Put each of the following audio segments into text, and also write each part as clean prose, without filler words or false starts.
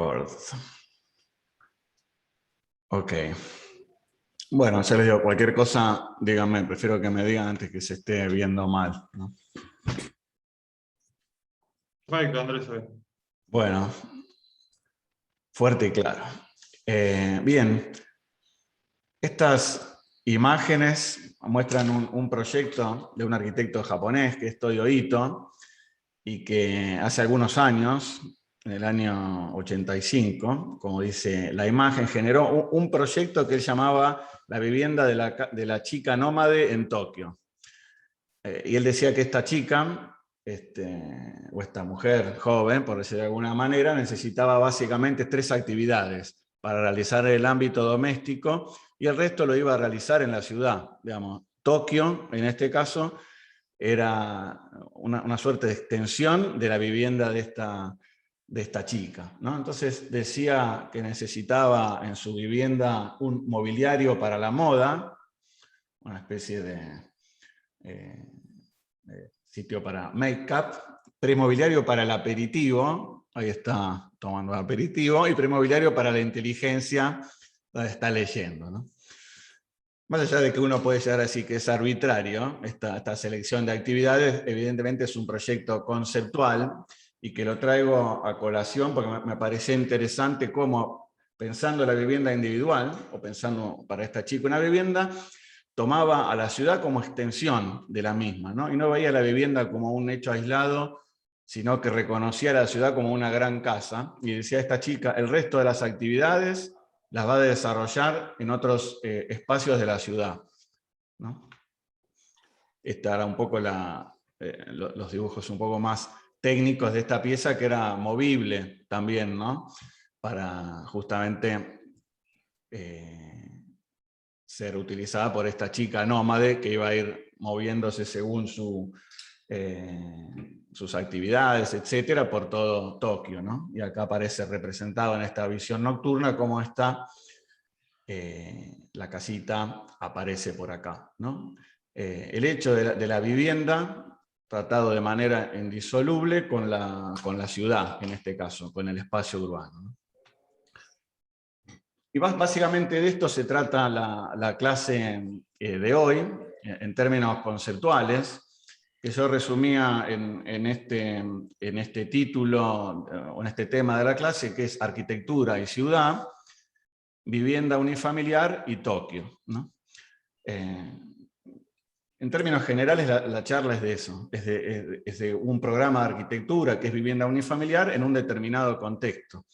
Record. Ok. Bueno, ya les digo, cualquier cosa, díganme, prefiero que me digan antes que se esté viendo mal, ¿no? Perfecto, Andrés. Bueno, fuerte y claro. Bien, estas imágenes muestran un proyecto de un arquitecto japonés que es Toyo Ito y que hace algunos años, en el año 85, como dice la imagen, generó un proyecto que él llamaba la vivienda de la chica nómade en Tokio. Y él decía que esta chica, o esta mujer joven, por decirlo de alguna manera, necesitaba básicamente 3 actividades para realizar el ámbito doméstico y el resto lo iba a realizar en la ciudad. Digamos, Tokio, en este caso, era una suerte de extensión de la vivienda de esta chica, ¿no? Entonces decía que necesitaba en su vivienda un mobiliario para la moda, una especie de sitio para make-up, premobiliario para el aperitivo, ahí está tomando aperitivo, y premobiliario para la inteligencia, donde está leyendo, ¿no? Más allá de que uno puede llegar a decir que es arbitrario, esta selección de actividades, evidentemente es un proyecto conceptual y que lo traigo a colación porque me parece interesante cómo, pensando la vivienda individual, o pensando para esta chica una vivienda, tomaba a la ciudad como extensión de la misma, ¿no? Y no veía la vivienda como un hecho aislado, sino que reconocía a la ciudad como una gran casa, y decía esta chica, el resto de las actividades las va a desarrollar en otros espacios de la ciudad, ¿no? Esta era un poco los dibujos un poco más técnicos de esta pieza, que era movible también, ¿no? Para justamente ser utilizada por esta chica nómade que iba a ir moviéndose según sus actividades, etcétera, por todo Tokio, ¿no? Y acá aparece representado en esta visión nocturna cómo está la casita, aparece por acá, ¿no? El hecho de la vivienda tratado de manera indisoluble con la ciudad, en este caso, con el espacio urbano, ¿no? Y básicamente de esto se trata la clase de hoy, en términos conceptuales, que yo resumía en este título, o en este tema de la clase, que es arquitectura y ciudad, vivienda unifamiliar y Tokio, ¿no? En términos generales, la charla es de eso, es de un programa de arquitectura que es vivienda unifamiliar en un determinado contexto,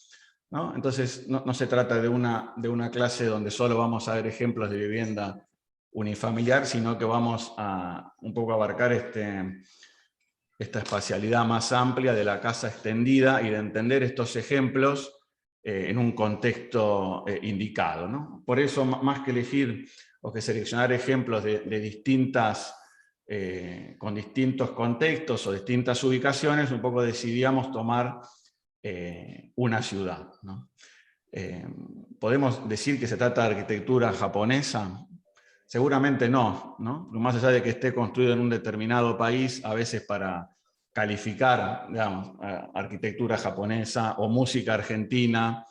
¿no? Entonces, no se trata de una clase donde solo vamos a ver ejemplos de vivienda unifamiliar, sino que vamos a un poco abarcar esta espacialidad más amplia de la casa extendida y de entender estos ejemplos en un contexto indicado, ¿no? Por eso, más que elegir o que seleccionar ejemplos de distintas, con distintos contextos o distintas ubicaciones, un poco decidíamos tomar una ciudad, ¿no? ¿Podemos decir que se trata de arquitectura japonesa? Seguramente no, ¿no? Más allá de que esté construido en un determinado país, a veces para calificar, digamos, arquitectura japonesa o música argentina,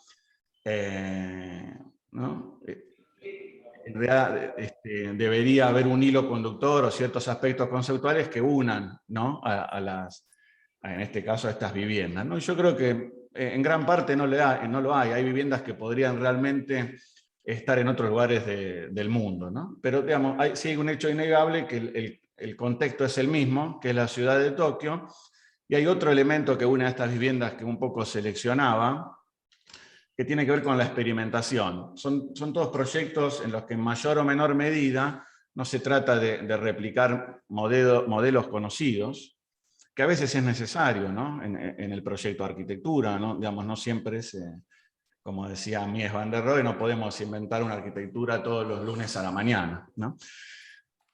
¿no? En realidad debería haber un hilo conductor o ciertos aspectos conceptuales que unan, ¿no? En este caso, a estas viviendas, ¿no? Y yo creo que en gran parte no lo hay. Hay viviendas que podrían realmente estar en otros lugares del mundo, ¿no? Pero digamos, sí hay un hecho innegable que el contexto es el mismo, que es la ciudad de Tokio, y hay otro elemento que une a estas viviendas que un poco seleccionaba, que tiene que ver con la experimentación. Son todos proyectos en los que en mayor o menor medida no se trata de replicar modelos conocidos, que a veces es necesario, ¿no? en el proyecto de arquitectura, ¿no? Digamos, no siempre es, como decía Mies van der Rohe, no podemos inventar una arquitectura todos los lunes a la mañana, ¿no?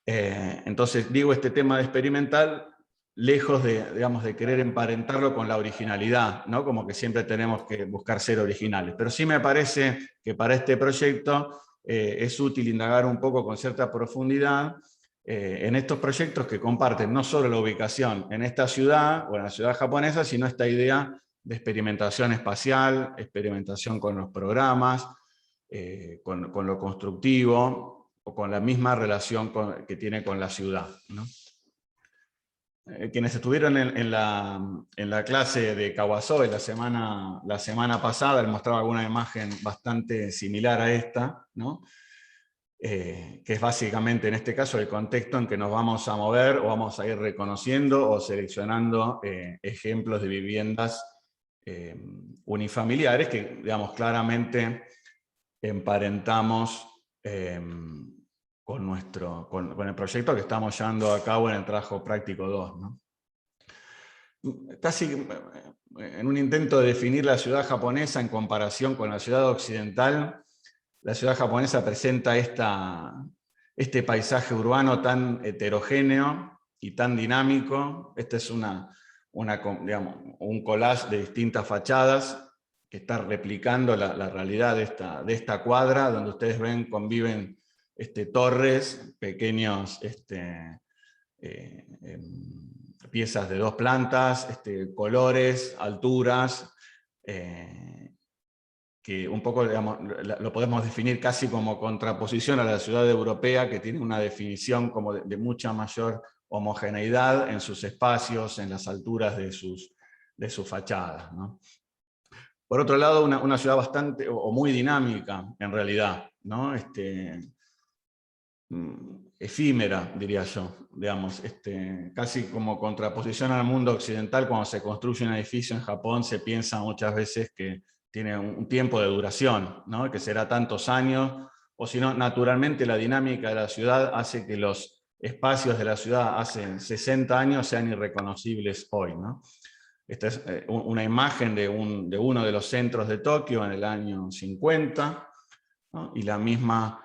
Entonces, digo, este tema de experimental, lejos digamos, de querer emparentarlo con la originalidad, ¿no? Como que siempre tenemos que buscar ser originales. Pero sí me parece que para este proyecto es útil indagar un poco con cierta profundidad en estos proyectos que comparten no solo la ubicación en esta ciudad o en la ciudad japonesa, sino esta idea experimentación espacial, experimentación con los programas, con lo constructivo, o con la misma relación que tiene con la ciudad, ¿no? Quienes estuvieron en la clase de Kawasoe la semana pasada, les mostraba alguna imagen bastante similar a esta, ¿no? Que es básicamente en este caso el contexto en que nos vamos a mover o vamos a ir reconociendo o seleccionando ejemplos de viviendas unifamiliares que, digamos, claramente emparentamos con el proyecto que estamos llevando a cabo en el trabajo práctico 2, ¿no? Casi en un intento de definir la ciudad japonesa en comparación con la ciudad occidental, la ciudad japonesa presenta este paisaje urbano tan heterogéneo y tan dinámico. Este es digamos, un collage de distintas fachadas que está replicando la realidad de esta cuadra, donde ustedes ven, conviven torres, pequeños piezas de 2 plantas, colores, alturas, que un poco, digamos, lo podemos definir casi como contraposición a la ciudad europea, que tiene una definición como de mucha mayor homogeneidad en sus espacios, en las alturas de sus fachadas, ¿no? Por otro lado, una ciudad bastante, o muy dinámica, en realidad, ¿no? Efímera, diría yo, digamos, casi como contraposición al mundo occidental. Cuando se construye un edificio en Japón se piensa muchas veces que tiene un tiempo de duración, ¿no? Que será tantos años, o si no, naturalmente la dinámica de la ciudad hace que los espacios de la ciudad hace 60 años sean irreconocibles hoy, ¿no? Esta es una imagen de uno de los centros de Tokio en el año 50, ¿no? Y la misma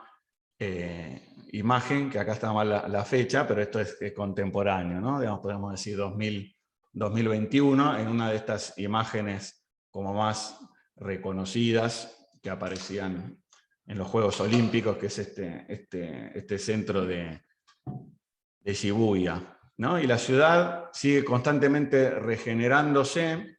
imagen, que acá está mal la fecha, pero esto es contemporáneo, ¿no? Digamos, podemos decir 2021, en una de estas imágenes como más reconocidas que aparecían en los Juegos Olímpicos, que es este centro de Shibuya, ¿no? Y la ciudad sigue constantemente regenerándose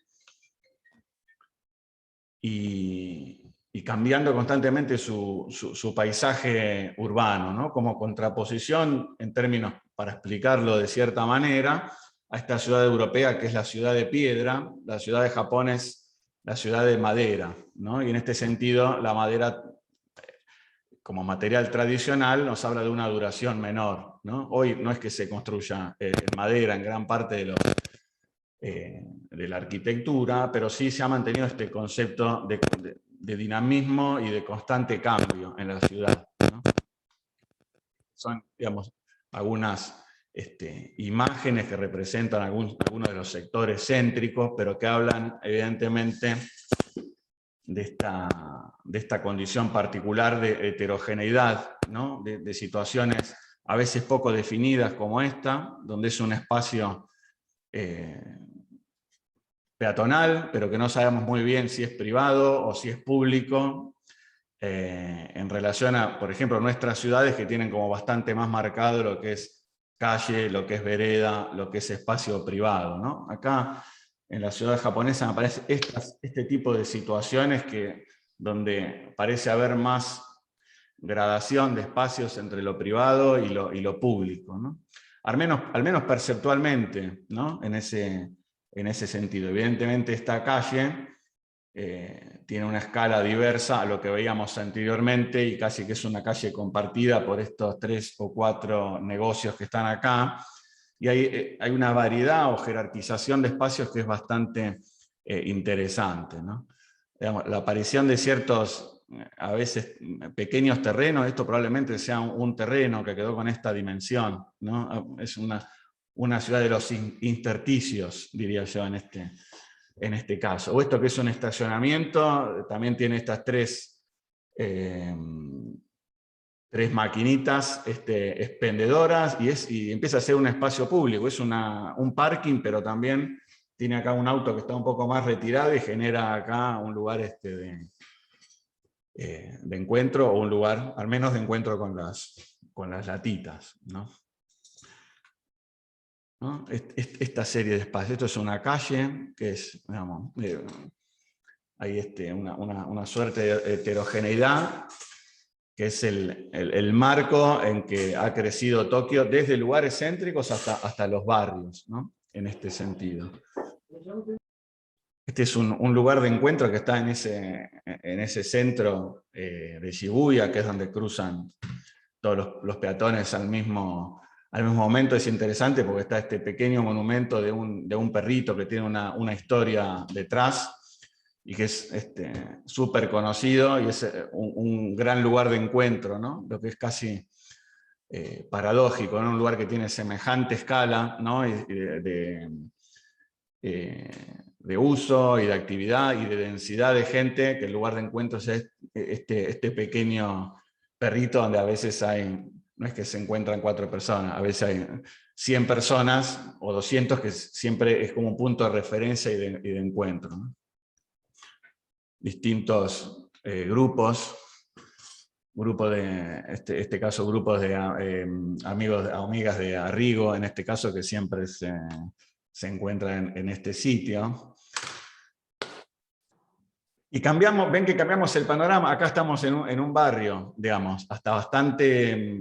y cambiando constantemente su paisaje urbano, ¿no? Como contraposición, en términos, para explicarlo de cierta manera, a esta ciudad europea que es la ciudad de piedra. La ciudad de Japón es la ciudad de madera, ¿no? Y en este sentido la madera, como material tradicional, nos habla de una duración menor, ¿no? Hoy no es que se construya en madera en gran parte de la arquitectura, pero sí se ha mantenido este concepto de dinamismo y de constante cambio en la ciudad, ¿no? Son, digamos, algunas imágenes que representan algunos de los sectores céntricos, pero que hablan evidentemente de esta condición particular de heterogeneidad, ¿no? De situaciones a veces poco definidas como esta, donde es un espacio peatonal, pero que no sabemos muy bien si es privado o si es público, en relación a, por ejemplo, nuestras ciudades, que tienen como bastante más marcado lo que es calle, lo que es vereda, lo que es espacio privado, ¿no? Acá en la ciudad japonesa me aparece este tipo de situaciones donde parece haber más gradación de espacios entre lo privado y lo público, ¿no? Al menos perceptualmente, ¿no? En ese sentido. Evidentemente esta calle tiene una escala diversa a lo que veíamos anteriormente, y casi que es una calle compartida por estos 3 o 4 negocios que están acá, y hay una variedad o jerarquización de espacios que es bastante interesante, ¿no? Digamos, la aparición de ciertos, a veces, pequeños terrenos. Esto probablemente sea un terreno que quedó con esta dimensión, ¿no? Es una ciudad de los intersticios, diría yo, en este caso. O esto que es un estacionamiento, también tiene estas tres maquinitas expendedoras, y empieza a ser un espacio público. Es un parking, pero también tiene acá un auto que está un poco más retirado y genera acá un lugar de encuentro, o un lugar al menos de encuentro con las latitas, ¿no? ¿no? Esta serie de espacios. Esto es una calle, que es, digamos, hay una suerte de heterogeneidad, que es el marco en que ha crecido Tokio, desde lugares céntricos hasta los barrios, ¿no? En este sentido. Este es un lugar de encuentro que está en ese centro de Shibuya, que es donde cruzan todos los peatones al mismo momento. Es interesante porque está este pequeño monumento de un perrito que tiene una historia detrás, y que es súper conocido, y es un gran lugar de encuentro, ¿no? Lo que es casi paradójico, ¿no? Un lugar que tiene semejante escala, ¿no? De uso y de actividad y de densidad de gente, que el lugar de encuentro es este pequeño perrito donde a veces no es que se encuentran 4 personas, a veces hay 100 personas o 200, que siempre es como un punto de referencia y de encuentro, ¿no? Distintos grupos de, este caso, grupos de amigos, amigas de Arrigo, en este caso, que siempre se encuentran en este sitio. Y ven que cambiamos el panorama. Acá estamos en un barrio, digamos, hasta bastante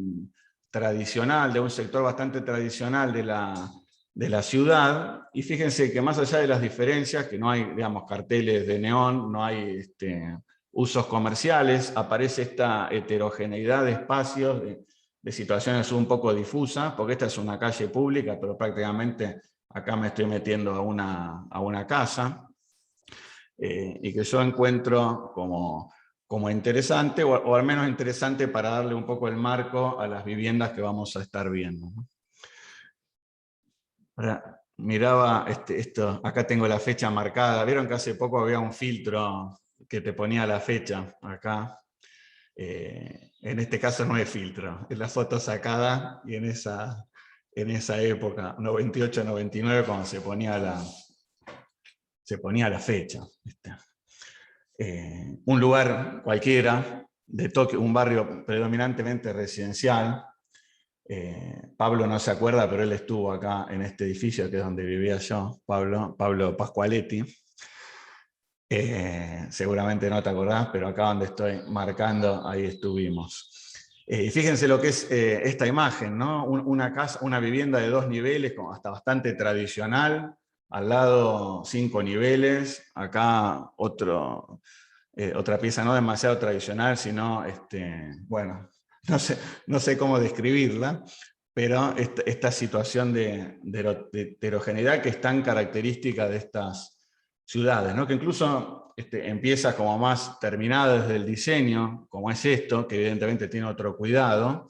tradicional, de un sector bastante tradicional de la ciudad, y fíjense que más allá de las diferencias, que no hay, digamos, carteles de neón, no hay usos comerciales, aparece esta heterogeneidad de espacios, de situaciones un poco difusas, porque esta es una calle pública, pero prácticamente acá me estoy metiendo a una casa, y que yo encuentro como interesante, o al menos interesante para darle un poco el marco a las viviendas que vamos a estar viendo, ¿no? Ahora, miraba esto, acá tengo la fecha marcada. Vieron que hace poco había un filtro que te ponía la fecha acá. En este caso no es filtro, es la foto sacada, y en esa época, 98-99, cuando se ponía la fecha. Un lugar cualquiera de Tokio, un barrio predominantemente residencial. Pablo no se acuerda, pero él estuvo acá en este edificio, que es donde vivía yo, Pablo Pasqualetti. Seguramente no te acordás, pero acá donde estoy marcando, ahí estuvimos. Fíjense lo que es esta imagen, ¿no? Una casa, una vivienda de 2 niveles, hasta bastante tradicional, al lado 5 niveles, acá otra pieza no demasiado tradicional, sino, bueno, no sé cómo describirla, pero esta situación de heterogeneidad que es tan característica de estas ciudades, ¿no? Que incluso empieza como más terminada desde el diseño, como es esto, que evidentemente tiene otro cuidado.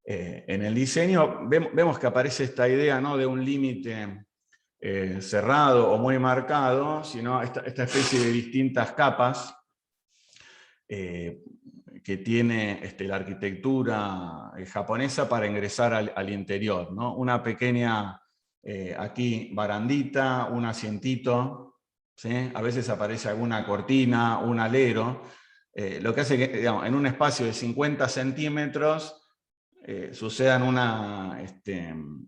En el diseño vemos que aparece esta idea, ¿no?, de un límite cerrado o muy marcado, sino esta especie de distintas capas que tiene la arquitectura japonesa para ingresar al interior, ¿no? Una pequeña, aquí, barandita, un asientito, ¿sí? A veces aparece alguna cortina, un alero, lo que hace que, digamos, en un espacio de 50 centímetros sucedan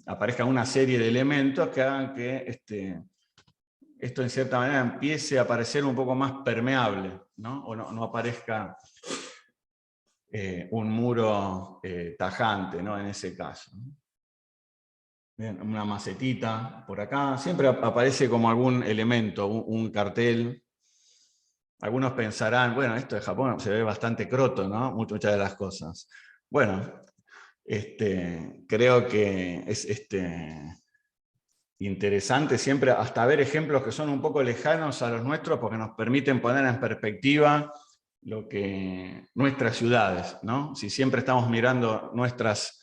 aparezca una serie de elementos que hagan que esto en cierta manera empiece a parecer un poco más permeable, ¿no? O no aparezca un muro tajante, ¿no?, en ese caso. Bien, una macetita por acá, siempre aparece como algún elemento, un cartel. Algunos pensarán, bueno, esto de Japón se ve bastante croto, ¿no?, muchas de las cosas. Bueno, creo que es interesante siempre hasta ver ejemplos que son un poco lejanos a los nuestros, porque nos permiten poner en perspectiva nuestras ciudades, ¿no? Si siempre estamos mirando nuestras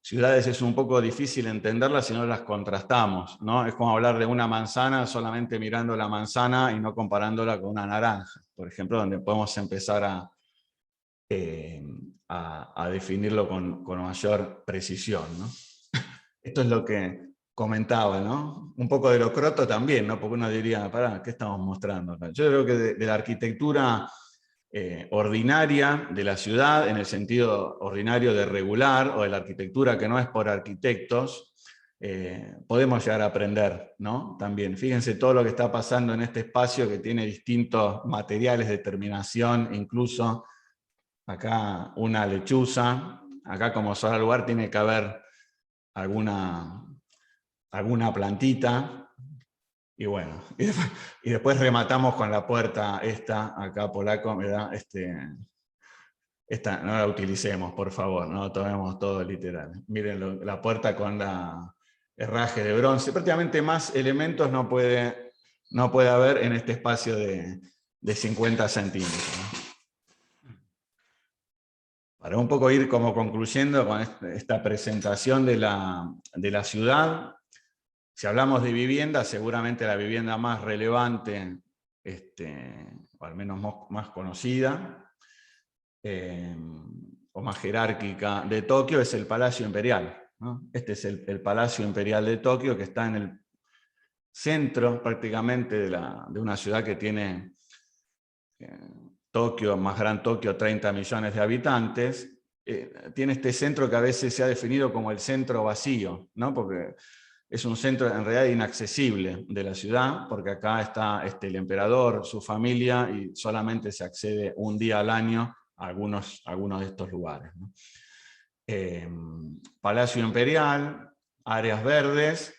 ciudades, es un poco difícil entenderlas si no las contrastamos, ¿no? Es como hablar de una manzana solamente mirando la manzana y no comparándola con una naranja, por ejemplo, donde podemos empezar a definirlo con mayor precisión, ¿no? Esto es lo que comentaba, ¿no? Un poco de lo croto también, ¿no? Porque uno diría, pará, ¿qué estamos mostrando acá? Yo creo que de la arquitectura ordinaria de la ciudad, en el sentido ordinario de regular, o de la arquitectura que no es por arquitectos, podemos llegar a aprender, ¿no? También, fíjense todo lo que está pasando en este espacio que tiene distintos materiales de terminación, incluso acá una lechuza, acá como sola lugar tiene que haber alguna plantita, y bueno, y después rematamos con la puerta esta, acá polaco, ¿verdad? Esta no la utilicemos, por favor, no tomemos todo literal. Miren la puerta con la herraje de bronce. Prácticamente más elementos no puede haber en este espacio de 50 centímetros. Para un poco ir como concluyendo con esta presentación de la ciudad, si hablamos de vivienda, seguramente la vivienda más relevante, o al menos más conocida, o más jerárquica de Tokio, es el Palacio Imperial, ¿no? Este es el Palacio Imperial de Tokio, que está en el centro prácticamente de una ciudad que tiene Tokio, más gran Tokio, 30 millones de habitantes. Tiene este centro que a veces se ha definido como el centro vacío, ¿no? Porque es un centro en realidad inaccesible de la ciudad, porque acá está el emperador, su familia, y solamente se accede un día al año a algunos de estos lugares, ¿no? Palacio Imperial, áreas verdes,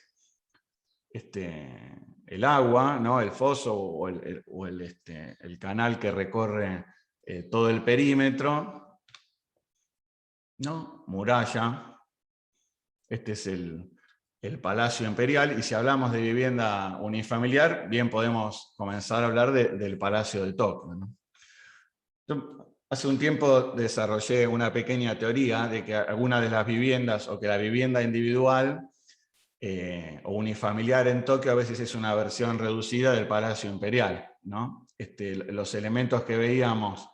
el agua, ¿no? El foso o el canal que recorre todo el perímetro, ¿no? Muralla. Este es el Palacio Imperial, y si hablamos de vivienda unifamiliar, bien podemos comenzar a hablar del Palacio de Tokio, ¿no? Yo hace un tiempo desarrollé una pequeña teoría de que algunas de las viviendas, o que la vivienda individual o unifamiliar en Tokio a veces es una versión reducida del Palacio Imperial, ¿no? Los elementos que veíamos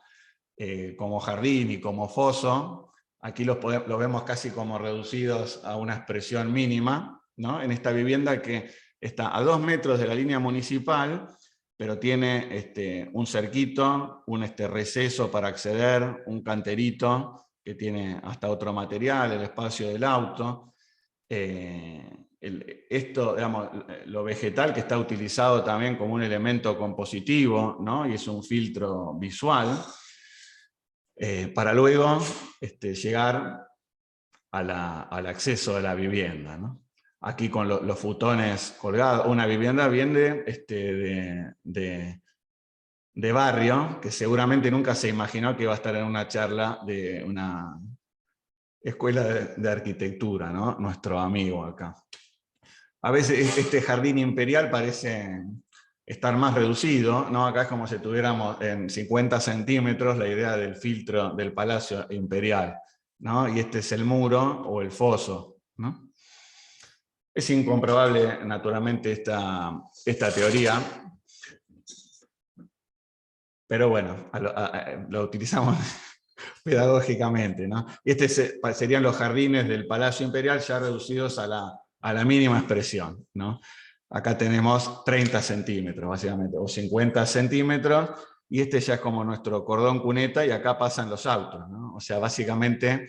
como jardín y como foso, aquí los vemos casi como reducidos a una expresión mínima, ¿no? En esta vivienda que está a 2 metros de la línea municipal, pero tiene un cerquito, un receso para acceder, un canterito que tiene hasta otro material, el espacio del auto. Digamos, lo vegetal que está utilizado también como un elemento compositivo, ¿no? Y es un filtro visual, para luego llegar al acceso de la vivienda, ¿no? Aquí con los futones colgados, una vivienda bien de barrio, que seguramente nunca se imaginó que iba a estar en una charla de una escuela de arquitectura, ¿no? Nuestro amigo acá. A veces este jardín imperial parece estar más reducido, ¿no? Acá es como si tuviéramos en 50 centímetros la idea del filtro del Palacio Imperial, ¿no? Y este es el muro o el foso, ¿no? Es incomprobable, naturalmente, esta teoría, pero bueno, lo utilizamos pedagógicamente, ¿no? Y serían los jardines del Palacio Imperial ya reducidos a la mínima expresión, ¿no? Acá tenemos 30 centímetros, básicamente, o 50 centímetros, y ya es como nuestro cordón cuneta, y acá pasan los autos, ¿no? O sea, básicamente,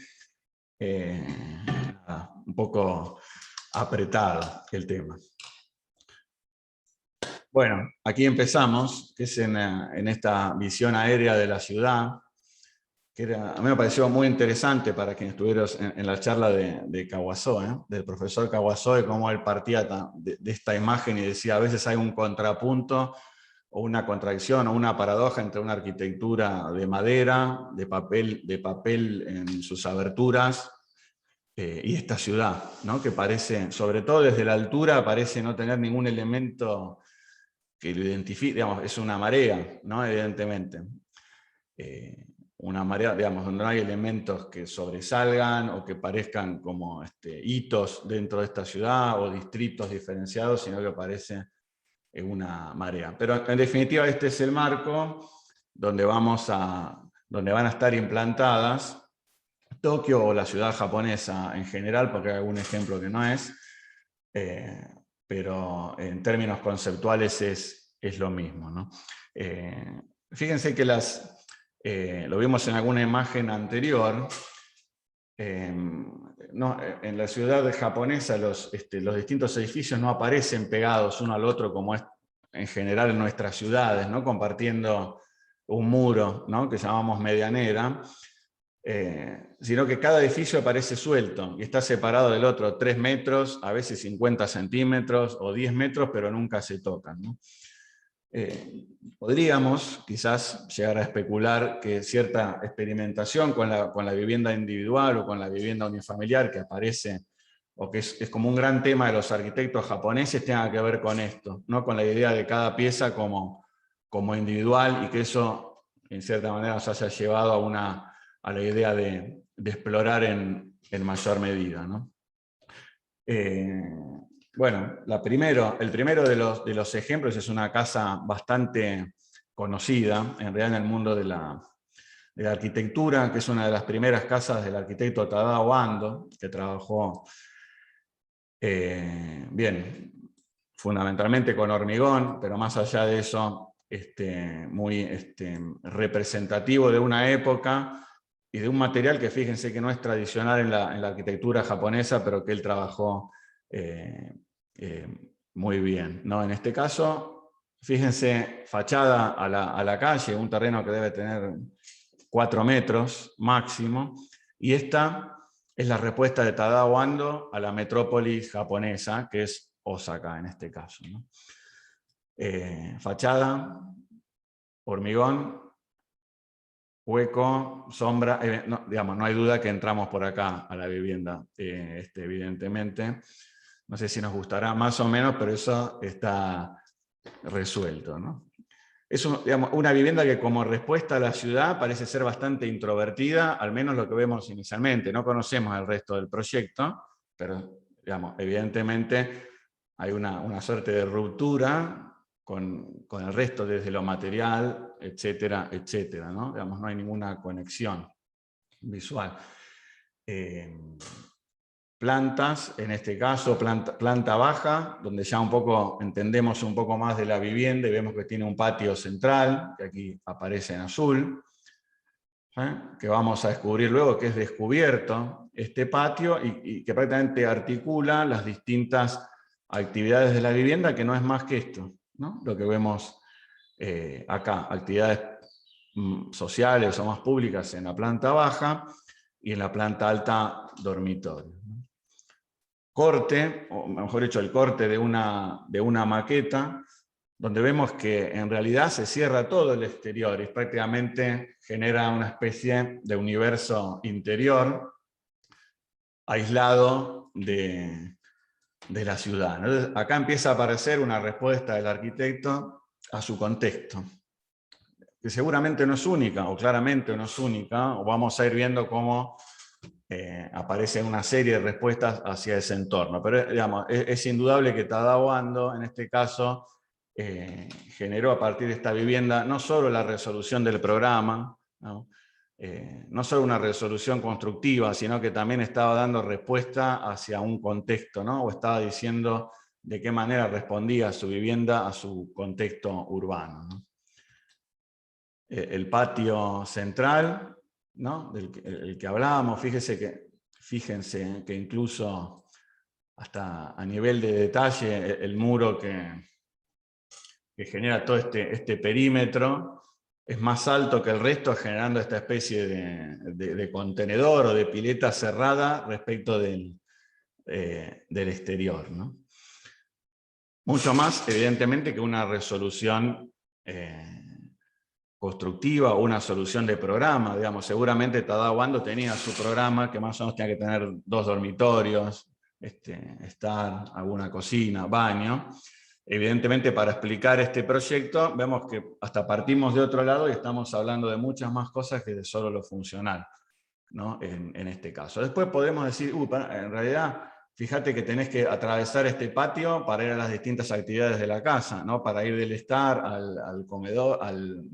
un poco apretado el tema. Bueno, aquí empezamos, que es en esta visión aérea de la ciudad, que a mí me pareció muy interesante para quien estuvieron en la charla de Kawasoe, del profesor Kawasoe, cómo él partía de esta imagen y decía, a veces hay un contrapunto o una contradicción o una paradoja entre una arquitectura de madera, de papel en sus aberturas, y esta ciudad, ¿no? Que parece, sobre todo desde la altura, parece no tener ningún elemento que lo identifique, digamos, es una marea, ¿no? Evidentemente. Una marea, digamos, donde no hay elementos que sobresalgan o que parezcan como hitos dentro de esta ciudad o distritos diferenciados, sino que parece una marea. Pero en definitiva este es el marco donde van a estar implantadas Tokio o la ciudad japonesa en general, porque hay algún ejemplo que no es, pero en términos conceptuales es lo mismo, ¿no? Fíjense que lo vimos en alguna imagen anterior, en la ciudad japonesa los distintos edificios no aparecen pegados uno al otro como es en general en nuestras ciudades, ¿no? Compartiendo un muro, ¿no? Que llamamos medianera, sino que cada edificio aparece suelto y está separado del otro 3 metros, a veces 50 centímetros o 10 metros, pero nunca se tocan, ¿no? Podríamos quizás llegar a especular que cierta experimentación con la vivienda individual o con la vivienda unifamiliar que aparece, o que es como un gran tema de los arquitectos japoneses, tenga que ver con esto, ¿no? Con la idea de cada pieza como individual, y que eso en cierta manera nos haya llevado a la idea de explorar en mayor medida, ¿no? Bueno, el primero de los ejemplos es una casa bastante conocida, en realidad en el mundo de la arquitectura, que es una de las primeras casas del arquitecto Tadao Ando, que trabajó bien, fundamentalmente con hormigón, pero más allá de eso, muy representativo de una época y de un material que fíjense que no es tradicional en la arquitectura japonesa, pero que él trabajó muy bien, ¿no? En este caso, fíjense, fachada a la calle, un terreno que debe tener 4 metros máximo, y esta es la respuesta de Tadao Ando a la metrópolis japonesa, que es Osaka en este caso, ¿no? Fachada, hormigón, hueco, sombra, no, digamos, no hay duda que entramos por acá a la vivienda, evidentemente. No sé si nos gustará más o menos, pero eso está resuelto, ¿no? Es digamos, una vivienda que como respuesta a la ciudad parece ser bastante introvertida, al menos lo que vemos inicialmente. No conocemos el resto del proyecto, pero digamos, evidentemente hay una suerte de ruptura con el resto desde lo material, etcétera, etcétera, ¿no? Digamos, no hay ninguna conexión visual. Plantas, en este caso planta baja, donde ya un poco entendemos un poco más de la vivienda y vemos que tiene un patio central, que aquí aparece en azul, que vamos a descubrir luego que es descubierto este patio y que prácticamente articula las distintas actividades de la vivienda, que no es más que esto, ¿no? Lo que vemos acá, actividades sociales o más públicas en la planta baja y en la planta alta dormitorio. Corte, o mejor dicho, el corte de una maqueta, donde vemos que en realidad se cierra todo el exterior y prácticamente genera una especie de universo interior aislado de la ciudad. Entonces, acá empieza a aparecer una respuesta del arquitecto a su contexto, que seguramente no es única, o claramente no es única, o vamos a ir viendo cómo aparece una serie de respuestas hacia ese entorno. Pero digamos, es indudable que Tadao Ando, en este caso, generó a partir de esta vivienda no solo la resolución del programa, ¿no? No solo una resolución constructiva, sino que también estaba dando respuesta hacia un contexto, ¿no? O estaba diciendo de qué manera respondía su vivienda a su contexto urbano, ¿no? El patio central, ¿no? El que hablábamos, fíjense que incluso hasta a nivel de detalle el muro que genera todo este perímetro es más alto que el resto, generando esta especie de contenedor o de pileta cerrada respecto del exterior, ¿no? Mucho más, evidentemente, que una resolución constructiva o una solución de programa. Digamos, seguramente Tadao Ando tenía su programa, que más o menos tenía que tener 2 dormitorios, estar, alguna cocina, baño. Evidentemente, para explicar este proyecto, vemos que hasta partimos de otro lado y estamos hablando de muchas más cosas que de solo lo funcional, ¿no? En este caso. Después podemos decir, en realidad, fíjate que tenés que atravesar este patio para ir a las distintas actividades de la casa, ¿no? Para ir del estar al comedor, al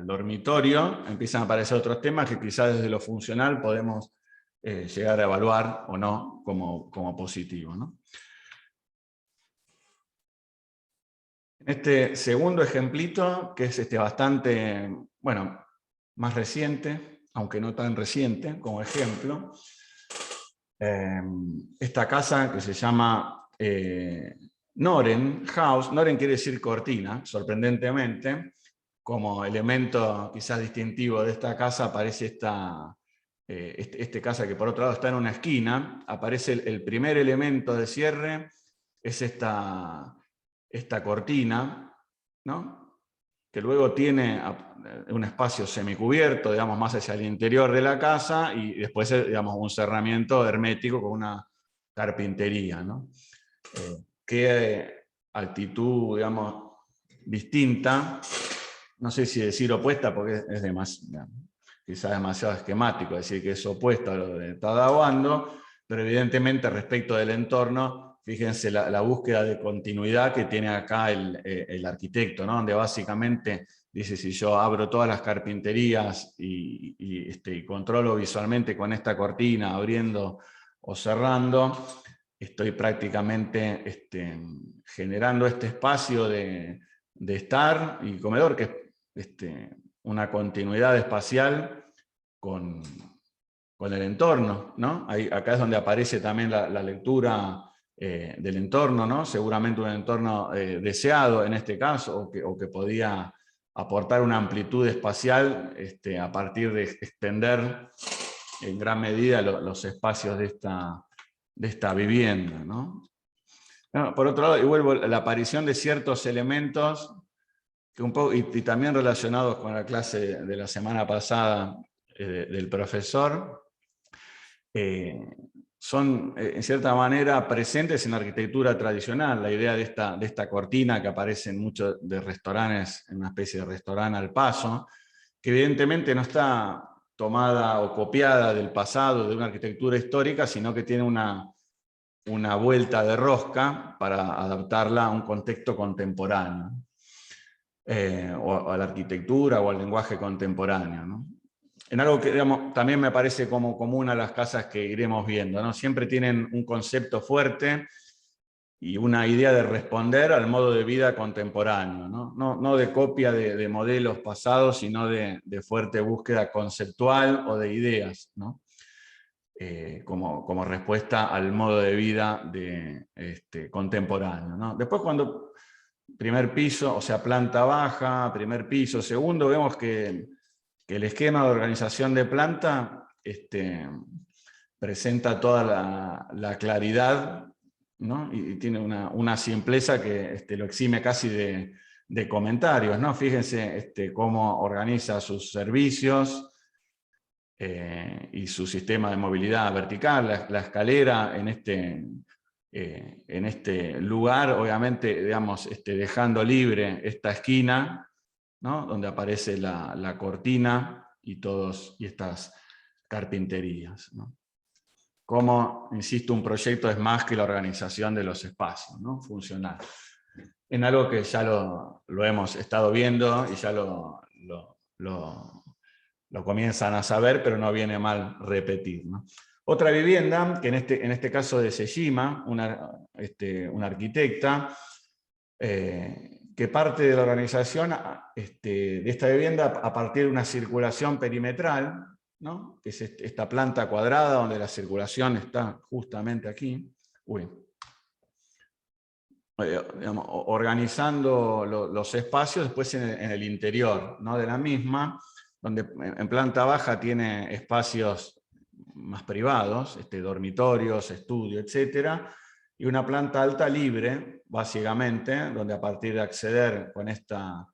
dormitorio, empiezan a aparecer otros temas que quizás desde lo funcional podemos llegar a evaluar o no como positivo, ¿no? En este segundo ejemplito, que es bastante, bueno, más reciente, aunque no tan reciente, como ejemplo. Esta casa que se llama Noren House. Noren quiere decir cortina, sorprendentemente. Como elemento quizás distintivo de esta casa aparece este casa que por otro lado está en una esquina. Aparece el primer elemento de cierre, es esta cortina, ¿no? Que luego tiene un espacio semicubierto, digamos, más hacia el interior de la casa, y después, digamos, un cerramiento hermético con una carpintería, ¿no? Qué actitud, digamos, distinta, no sé si decir opuesta, porque es quizás demasiado esquemático decir que es opuesto a lo de Tadawando, pero evidentemente respecto del entorno, fíjense la búsqueda de continuidad que tiene acá el arquitecto, ¿no? Donde básicamente dice, si yo abro todas las carpinterías y controlo visualmente con esta cortina, abriendo o cerrando, estoy prácticamente generando este espacio de estar y comedor, que es una continuidad espacial con el entorno, ¿no? Acá es donde aparece también la lectura del entorno, ¿no? Seguramente un entorno deseado en este caso, o que podía aportar una amplitud espacial a partir de extender en gran medida los espacios de esta vivienda, ¿no? Bueno, por otro lado, y vuelvo, la aparición de ciertos elementos que un poco, y también relacionados con la clase de la semana pasada del profesor, son en cierta manera presentes en la arquitectura tradicional. La idea de esta cortina que aparece en muchos de restaurantes, en una especie de restaurante al paso, que evidentemente no está tomada o copiada del pasado de una arquitectura histórica, sino que tiene una vuelta de rosca para adaptarla a un contexto contemporáneo, o a la arquitectura o al lenguaje contemporáneo, ¿no? En algo que, digamos, también me parece como común a las casas que iremos viendo, ¿no? Siempre tienen un concepto fuerte y una idea de responder al modo de vida contemporáneo, ¿no? No de copia de modelos pasados, sino de fuerte búsqueda conceptual o de ideas, ¿no? Como respuesta al modo de vida contemporáneo, ¿no? Después, cuando primer piso, o sea, planta baja, primer piso, segundo, vemos que el esquema de organización de planta presenta toda la claridad, ¿no? Y tiene una simpleza que lo exime casi de comentarios, ¿no? Fíjense cómo organiza sus servicios y su sistema de movilidad vertical, la escalera en este lugar, obviamente, digamos, dejando libre esta esquina, ¿no? Donde aparece la cortina y estas carpinterías, ¿no? Como, insisto, un proyecto es más que la organización de los espacios, ¿no? Funcional. En algo que ya lo hemos estado viendo y ya lo comienzan a saber, pero no viene mal repetir, ¿no? Otra vivienda, que en este caso de Sejima, una arquitecta, que parte de la organización de esta vivienda a partir de una circulación perimetral, ¿no? Que es esta planta cuadrada donde la circulación está justamente aquí. Digamos, organizando los espacios después en el interior, ¿no? De la misma, donde en planta baja tiene espacios más privados, dormitorios, estudio, etc. Y una planta alta libre, básicamente, donde a partir de acceder con esta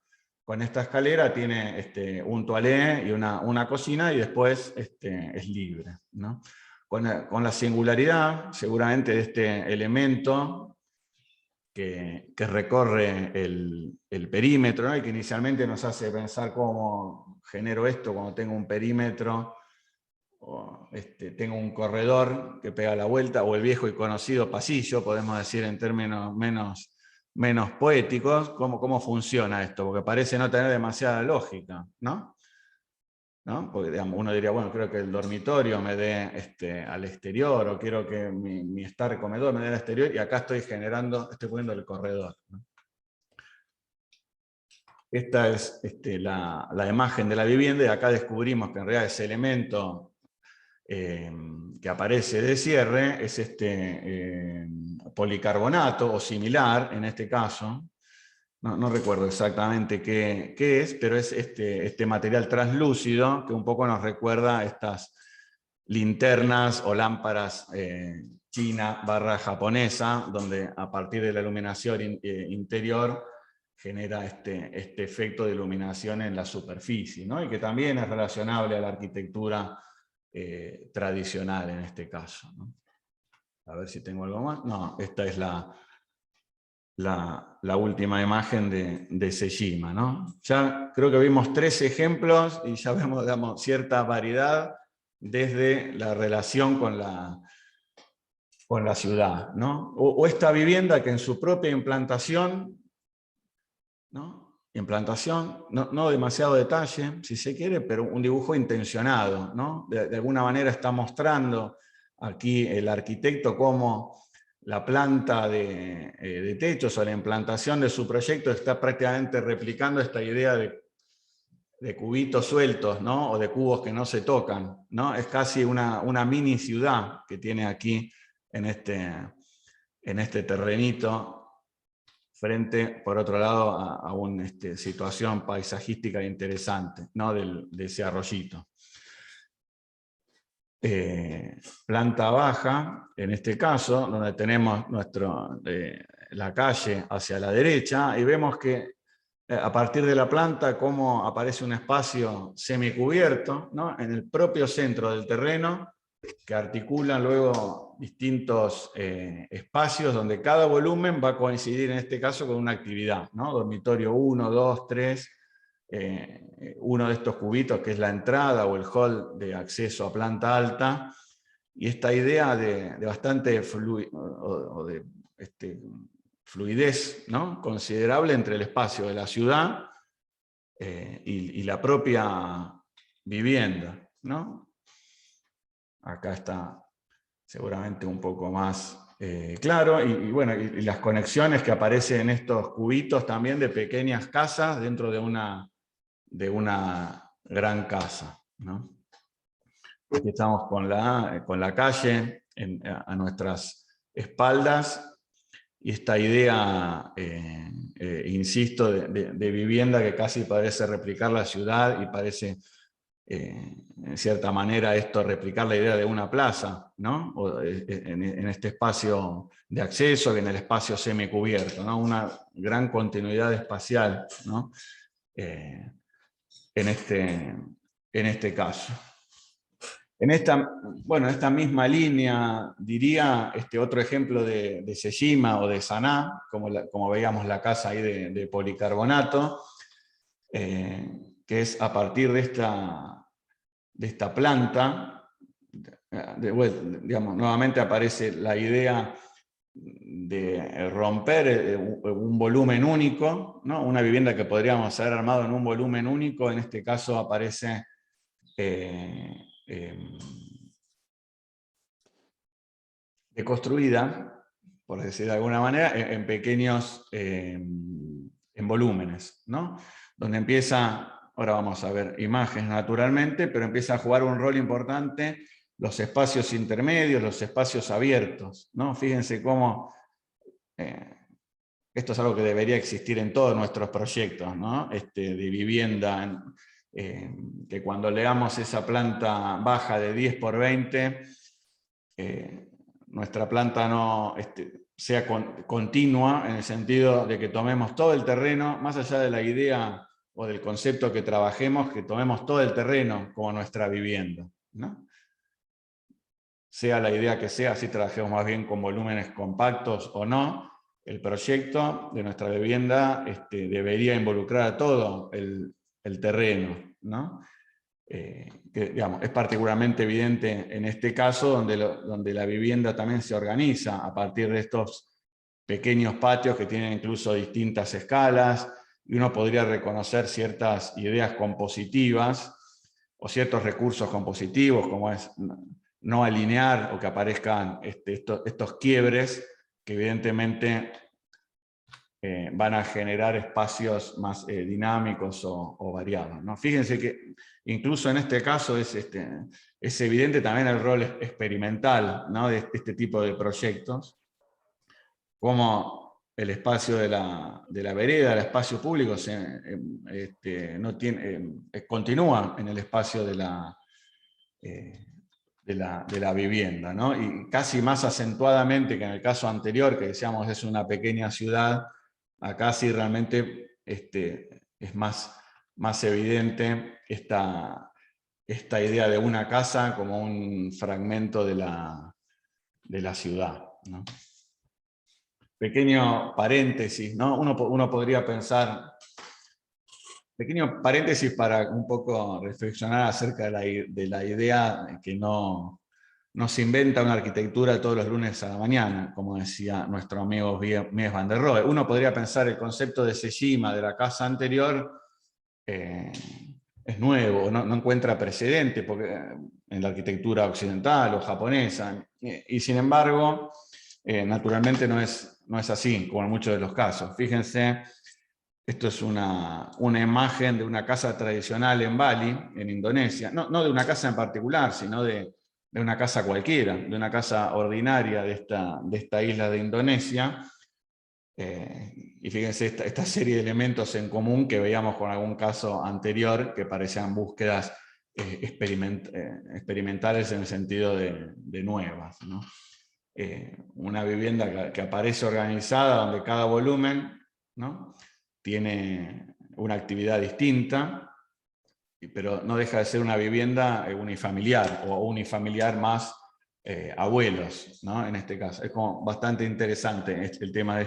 escalera tiene un toilet y una cocina, y después es libre, ¿no? Con la singularidad, seguramente, de este elemento que recorre el perímetro, ¿no? Y que inicialmente nos hace pensar cómo genero esto cuando tengo un perímetro, o tengo un corredor que pega la vuelta, o el viejo y conocido pasillo, podemos decir en términos menos poéticos, cómo funciona esto, porque parece no tener demasiada lógica, ¿no? Porque, digamos, uno diría, bueno, creo que el dormitorio me dé al exterior, o quiero que mi estar comedor me dé al exterior, y acá estoy poniendo el corredor, ¿no? esta es la imagen de la vivienda, y acá descubrimos que en realidad ese elemento que aparece de cierre es policarbonato o similar en este caso. No recuerdo exactamente qué es, pero es este material translúcido que un poco nos recuerda estas linternas o lámparas china / japonesa, donde a partir de la iluminación interior genera este efecto de iluminación en la superficie, ¿no? Y que también es relacionable a la arquitectura tradicional en este caso, ¿no? A ver si tengo algo más. No, esta es la última imagen de Sejima, ¿no? Ya creo que vimos 3 ejemplos y ya vemos, digamos, cierta variedad desde la relación con la ciudad, ¿no? O esta vivienda que en su propia implantación, ¿no? No demasiado detalle, si se quiere, pero un dibujo intencionado, ¿no? De alguna manera está mostrando aquí el arquitecto cómo la planta de techos o la implantación de su proyecto está prácticamente replicando esta idea de cubitos sueltos, ¿no? O de cubos que no se tocan, ¿no? Es casi una mini ciudad que tiene aquí en este terrenito, frente, por otro lado, a una situación paisajística interesante, ¿no? de ese arroyito. Planta baja, en este caso, donde tenemos la calle hacia la derecha, y vemos que a partir de la planta cómo aparece un espacio semicubierto, ¿no? En el propio centro del terreno, que articulan luego distintos espacios donde cada volumen va a coincidir en este caso con una actividad, ¿no? Dormitorio 1, 2, 3, uno de estos cubitos que es la entrada o el hall de acceso a planta alta, y esta idea de bastante fluidez, ¿no? Considerable entre el espacio de la ciudad y la propia vivienda, ¿no? Acá está seguramente un poco más claro, y bueno, y las conexiones que aparecen en estos cubitos también de pequeñas casas dentro de una gran casa, ¿no? Aquí estamos con la calle a nuestras espaldas, y esta idea, insisto, de vivienda que casi parece replicar la ciudad y parece, en cierta manera, esto replicar la idea de una plaza, ¿no? En este espacio de acceso, que en el espacio semicubierto, ¿no? Una gran continuidad espacial, ¿no? En este caso. En esta misma línea, diría, otro ejemplo de Sejima o de Saná, como veíamos la casa ahí de policarbonato, que es a partir de esta planta, digamos, nuevamente aparece la idea de romper un volumen único, ¿no? Una vivienda que podríamos haber armado en un volumen único, en este caso aparece deconstruida, por decir de alguna manera, en pequeños en volúmenes, ¿no? Donde empieza, ahora vamos a ver imágenes naturalmente, pero empieza a jugar un rol importante los espacios intermedios, los espacios abiertos, ¿no? Fíjense cómo esto es algo que debería existir en todos nuestros proyectos, ¿no? De vivienda, que cuando leamos esa planta baja de 10 por 20, nuestra planta no sea continua, en el sentido de que tomemos todo el terreno, más allá de la idea o del concepto que trabajemos, que tomemos todo el terreno como nuestra vivienda, ¿no? Sea la idea que sea, si trabajemos más bien con volúmenes compactos o no, el proyecto de nuestra vivienda debería involucrar a todo el terreno, ¿no? Que, digamos, es particularmente evidente en este caso, donde la vivienda también se organiza a partir de estos pequeños patios que tienen incluso distintas escalas, y uno podría reconocer ciertas ideas compositivas o ciertos recursos compositivos, como es no alinear o que aparezcan estos quiebres que evidentemente van a generar espacios más dinámicos o variados, ¿no? Fíjense que incluso en este caso es evidente también el rol experimental, ¿no?, de este tipo de proyectos, como el espacio de la vereda, el espacio público, no tiene, continúa en el espacio de la vivienda, ¿no? Y casi más acentuadamente que en el caso anterior, que decíamos es una pequeña ciudad, acá sí realmente es más evidente esta idea de una casa como un fragmento de la ciudad, ¿no? Pequeño paréntesis, ¿no? Uno podría pensar, pequeño paréntesis para un poco reflexionar acerca de la idea que no se inventa una arquitectura todos los lunes a la mañana, como decía nuestro amigo Mies van der Rohe. Uno podría pensar el concepto de Sejima, de la casa anterior, es nuevo, no encuentra precedente porque, en la arquitectura occidental o japonesa, y sin embargo, naturalmente no es así, como en muchos de los casos. Fíjense, esto es una imagen de una casa tradicional en Bali, en Indonesia, no de una casa en particular, sino de una casa cualquiera, de una casa ordinaria de esta isla de Indonesia. Y fíjense esta serie de elementos en común que veíamos con algún caso anterior, que parecían búsquedas experimentales en el sentido de nuevas, ¿no? Una vivienda que aparece organizada, donde cada volumen, ¿no?, tiene una actividad distinta, pero no deja de ser una vivienda unifamiliar, o unifamiliar más abuelos, ¿no?, en este caso. Es como bastante interesante el tema de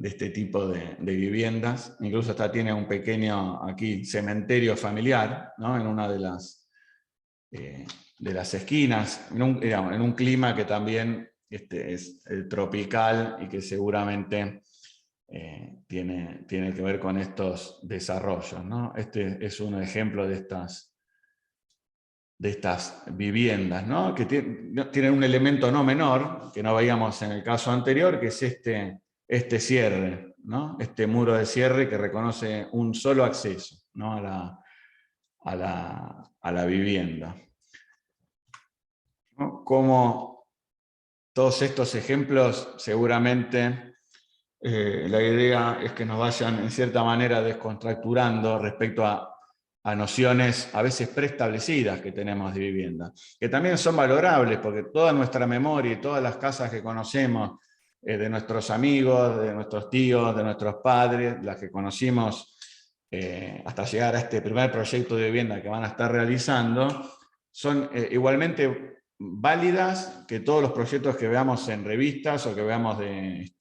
este tipo de viviendas. Incluso hasta tiene un pequeño aquí cementerio familiar, ¿no?, en una de las esquinas, en un clima que también es tropical y que seguramente tiene que ver con estos desarrollos, ¿no? Este es un ejemplo de estas viviendas, ¿no?, que tienen un elemento no menor, que no veíamos en el caso anterior, que es este cierre, ¿no?, este muro de cierre que reconoce un solo acceso, ¿no?, a la vivienda, ¿no? Como todos estos ejemplos, seguramente la idea es que nos vayan en cierta manera descontracturando respecto a nociones a veces preestablecidas que tenemos de vivienda, que también son valorables, porque toda nuestra memoria y todas las casas que conocemos, de nuestros amigos, de nuestros tíos, de nuestros padres, las que conocimos hasta llegar a este primer proyecto de vivienda que van a estar realizando, son igualmente válidas que todos los proyectos que veamos en revistas o que veamos de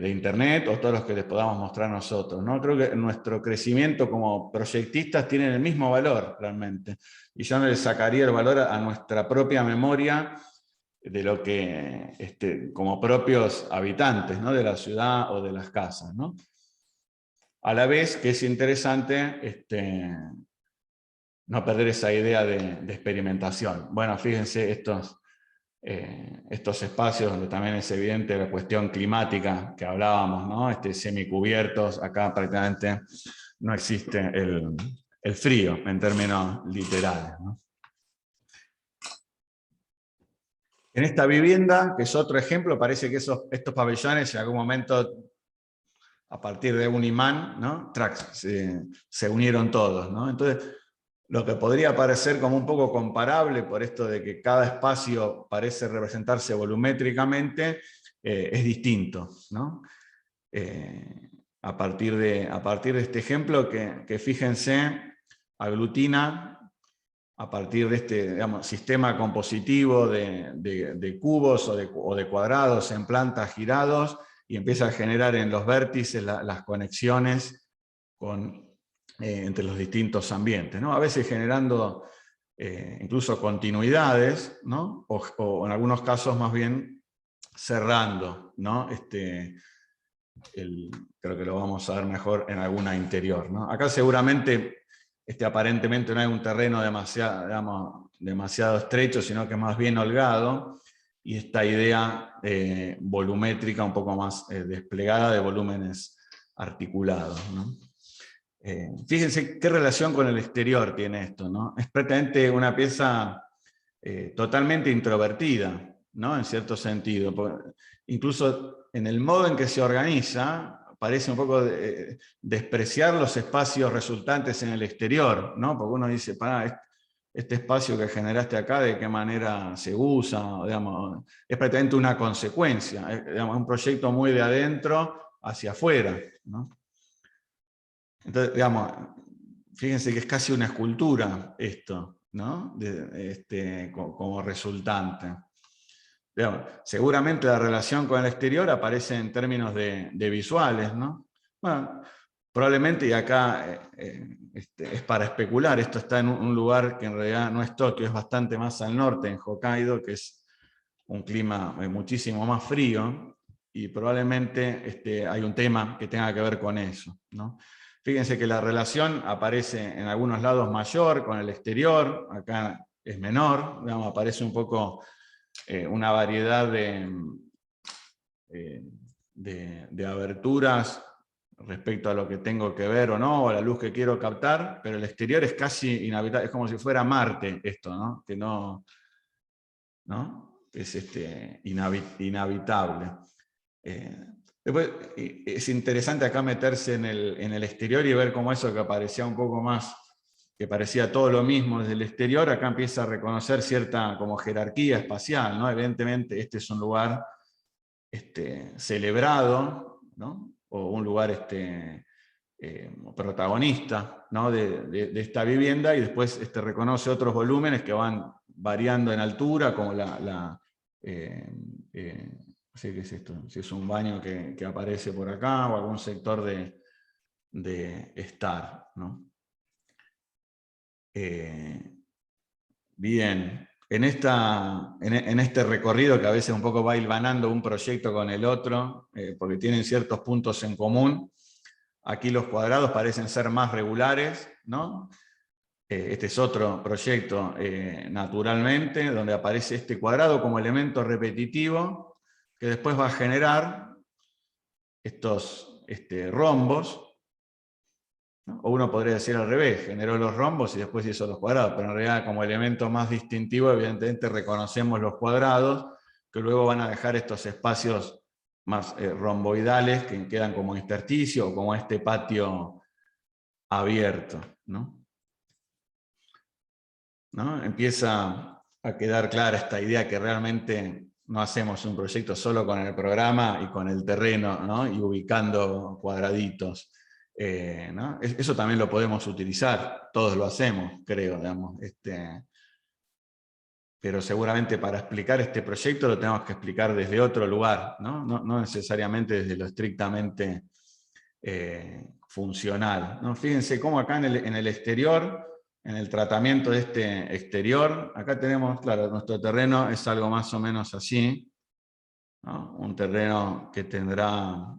internet, o todos los que les podamos mostrar nosotros, ¿no? Creo que nuestro crecimiento como proyectistas tiene el mismo valor realmente, y yo no le sacaría el valor a nuestra propia memoria de lo que, como propios habitantes, ¿no?, de la ciudad o de las casas, ¿no? A la vez que es interesante no perder esa idea de experimentación. Bueno, fíjense estos espacios donde también es evidente la cuestión climática que hablábamos, ¿no?, semicubiertos. Acá prácticamente no existe el frío en términos literales, ¿no? En esta vivienda, que es otro ejemplo, parece que estos pabellones en algún momento, a partir de un imán, ¿no?, se unieron todos, ¿no? Entonces, lo que podría parecer como un poco comparable, por esto de que cada espacio parece representarse volumétricamente, es distinto, ¿no? A partir de este ejemplo que fíjense, aglutina a partir de este, digamos, sistema compositivo de cubos o de cuadrados en plantas girados, y empieza a generar en los vértices las conexiones entre los distintos ambientes, ¿no? A veces generando incluso continuidades, ¿no?, o en algunos casos más bien cerrando, ¿no? Creo que lo vamos a ver mejor en alguna interior, ¿no? Acá seguramente aparentemente no hay un terreno demasiado estrecho, sino que más bien holgado, y esta idea volumétrica un poco más desplegada de volúmenes articulados, ¿no? Fíjense qué relación con el exterior tiene esto, ¿no? Es prácticamente una pieza totalmente introvertida, ¿no? En cierto sentido. Incluso en el modo en que se organiza, parece un poco despreciar los espacios resultantes en el exterior, ¿no? Porque uno dice, pará, este espacio que generaste acá, ¿de qué manera se usa? Digamos, es prácticamente una consecuencia, digamos, un proyecto muy de adentro hacia afuera, ¿no? Entonces, digamos, fíjense que es casi una escultura esto, ¿no? Como resultante. Digamos, seguramente la relación con el exterior aparece en términos de visuales, ¿no? Bueno, probablemente, y acá es para especular, esto está en un lugar que en realidad no es Tokio, es bastante más al norte, en Hokkaido, que es un clima muchísimo más frío, y probablemente hay un tema que tenga que ver con eso, ¿no? Fíjense que la relación aparece en algunos lados mayor con el exterior, acá es menor, digamos, aparece un poco una variedad de aberturas respecto a lo que tengo que ver o no, o a la luz que quiero captar, pero el exterior es casi inhabitable, es como si fuera Marte esto, ¿no? Que no es inhabitable. Después, es interesante acá meterse en el exterior y ver cómo eso que parecía un poco más, que parecía todo lo mismo desde el exterior, acá empieza a reconocer cierta como jerarquía espacial, ¿no? Evidentemente este es un lugar celebrado, ¿no? O un lugar protagonista, ¿no? de esta vivienda, y después reconoce otros volúmenes que van variando en altura, como no sé qué es esto, si es un baño que aparece por acá, o algún sector de estar, ¿no? Bien, en este recorrido que a veces un poco va hilvanando un proyecto con el otro, porque tienen ciertos puntos en común, aquí los cuadrados parecen ser más regulares, ¿no? Este es otro proyecto, naturalmente, donde aparece este cuadrado como elemento repetitivo, que después va a generar estos rombos, ¿no? O uno podría decir al revés, generó los rombos y después hizo los cuadrados, pero en realidad como elemento más distintivo, evidentemente reconocemos los cuadrados, que luego van a dejar estos espacios más romboidales, que quedan como intersticio, o como este patio abierto, ¿no? Empieza a quedar clara esta idea que realmente no hacemos un proyecto solo con el programa y con el terreno, ¿no? Y ubicando cuadraditos. ¿No? Eso también lo podemos utilizar, todos lo hacemos, creo, digamos. Pero seguramente para explicar este proyecto lo tenemos que explicar desde otro lugar, no necesariamente desde lo estrictamente funcional, ¿no? Fíjense cómo acá en el exterior, en el tratamiento de este exterior, acá tenemos, claro, nuestro terreno es algo más o menos así, ¿no? Un terreno que tendrá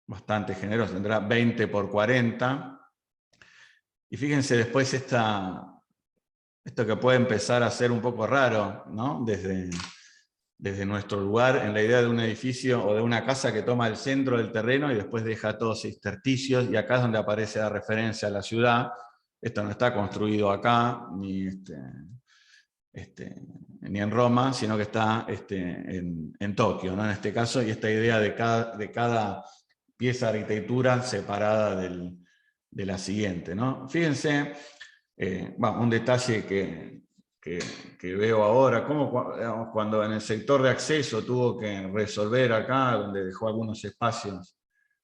bastante generoso, tendrá 20 por 40, y fíjense después esto que puede empezar a ser un poco raro, ¿no? Desde nuestro lugar, en la idea de un edificio o de una casa que toma el centro del terreno y después deja todos intersticios, y acá es donde aparece la referencia a la ciudad. Esto no está construido acá, ni en Roma, sino que está en Tokio, ¿no? En este caso, y esta idea de cada pieza de arquitectura separada de la siguiente, ¿no? Fíjense, un detalle que veo ahora, como digamos, cuando en el sector de acceso tuvo que resolver acá, donde dejó algunos espacios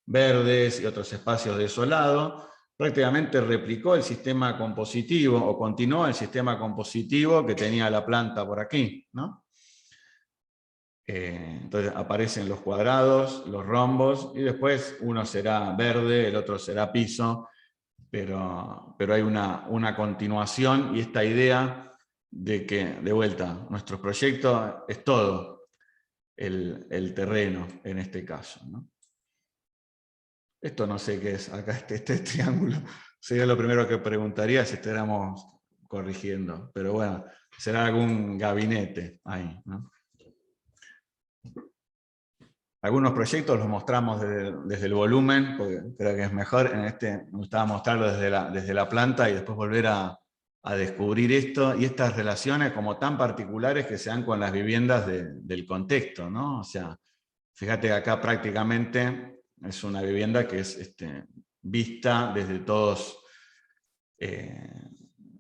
verdes y otros espacios desolados, prácticamente replicó el sistema compositivo, o continuó el sistema compositivo que tenía la planta por aquí, ¿no? Entonces aparecen los cuadrados, los rombos, y después uno será verde, el otro será piso, pero hay una continuación, y esta idea de que, de vuelta, nuestro proyecto es todo el terreno en este caso, ¿no? Esto no sé qué es, acá este triángulo sería lo primero que preguntaría si estuviéramos corrigiendo, pero bueno, será algún gabinete ahí, ¿no? Algunos proyectos los mostramos desde el volumen, porque creo que es mejor. En este me gustaba mostrarlo desde la planta y después volver a descubrir esto y estas relaciones como tan particulares que se dan con las viviendas del contexto, ¿no? O sea, fíjate que acá prácticamente es una vivienda que es vista desde todos,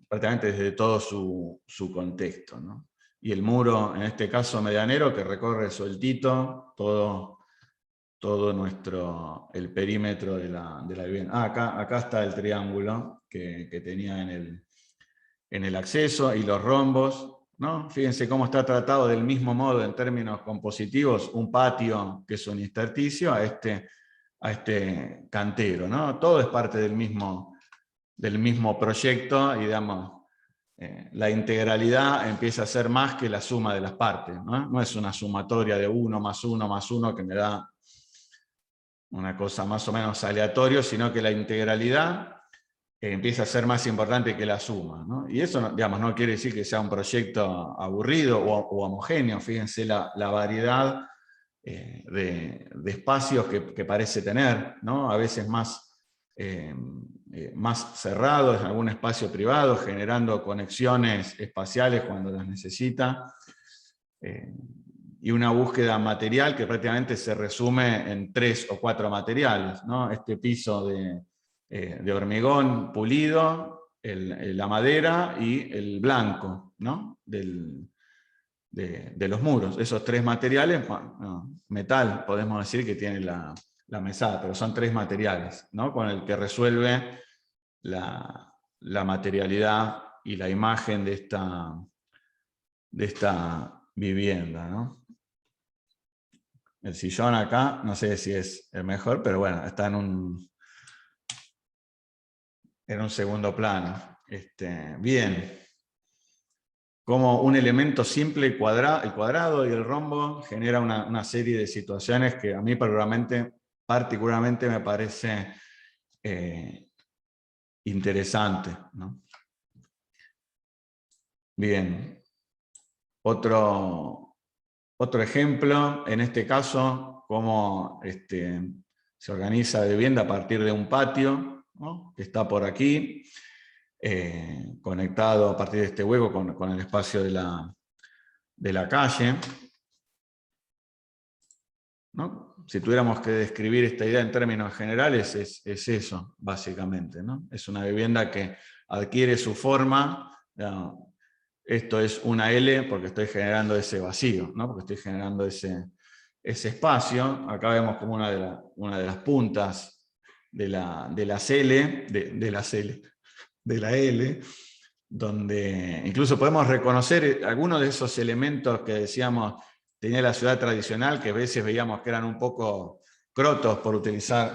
prácticamente desde todo su contexto, ¿no? Y el muro, en este caso medianero, que recorre sueltito todo el perímetro de la vivienda. Acá está el triángulo que tenía en el acceso y los rombos, ¿no? Fíjense cómo está tratado del mismo modo en términos compositivos, un patio que es un intersticio a este cantero, ¿no? Todo es parte del mismo proyecto y, digamos, la integralidad empieza a ser más que la suma de las partes, ¿no? No es una sumatoria de 1 más 1 más 1 que me da una cosa más o menos aleatoria, sino que la integralidad empieza a ser más importante que la suma, ¿no? Y eso, digamos, no quiere decir que sea un proyecto aburrido o homogéneo. Fíjense la variedad de espacios que parece tener, ¿no? A veces más cerrados, en algún espacio privado, generando conexiones espaciales cuando las necesita, y una búsqueda material que prácticamente se resume en 3 o 4 materiales, ¿no? Este piso de hormigón pulido, la madera y el blanco, ¿no? De los muros. Esos 3 materiales, bueno, metal, podemos decir que tiene la mesada, pero son 3 materiales, ¿no? Con el que resuelve la materialidad y la imagen de esta vivienda, ¿no? El sillón acá, no sé si es el mejor, pero bueno, está en un segundo plano. Bien. Como un elemento simple, el cuadrado y el rombo genera una serie de situaciones que a mí particularmente me parece interesante, ¿no? Bien. Otro ejemplo, en este caso, cómo se organiza la vivienda a partir de un patio, ¿no? Que está por aquí, conectado a partir de este hueco con el espacio de la calle, ¿no? Si tuviéramos que describir esta idea en términos generales, es eso, básicamente, ¿no? Es una vivienda que adquiere su forma. ¿No? Esto es una L porque estoy generando ese vacío, ¿no? Porque estoy generando ese espacio. Acá vemos como una de las puntas de la L, donde incluso podemos reconocer algunos de esos elementos que decíamos tenía la ciudad tradicional, que a veces veíamos que eran un poco crotos, por utilizar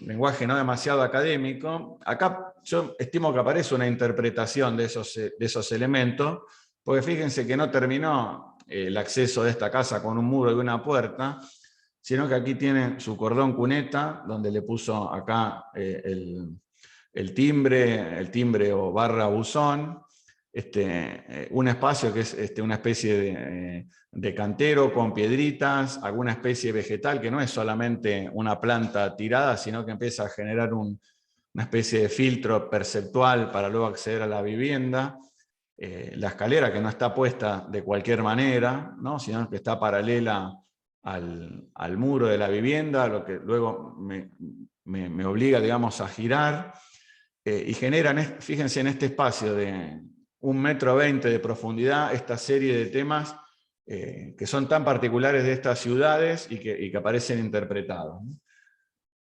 lenguaje no demasiado académico. Acá yo estimo que aparece una interpretación de esos elementos, porque fíjense que no terminó el acceso de esta casa con un muro y una puerta, sino que aquí tiene su cordón cuneta, donde le puso acá el timbre o barra buzón, un espacio que es una especie de cantero con piedritas, alguna especie vegetal que no es solamente una planta tirada, sino que empieza a generar una especie de filtro perceptual para luego acceder a la vivienda. La escalera que no está puesta de cualquier manera, ¿no? Sino que está paralela al muro de la vivienda, lo que luego me obliga, digamos, a girar. Y generan, fíjense en este espacio de 1,20 m de profundidad, esta serie de temas que son tan particulares de estas ciudades y que aparecen interpretados, ¿no?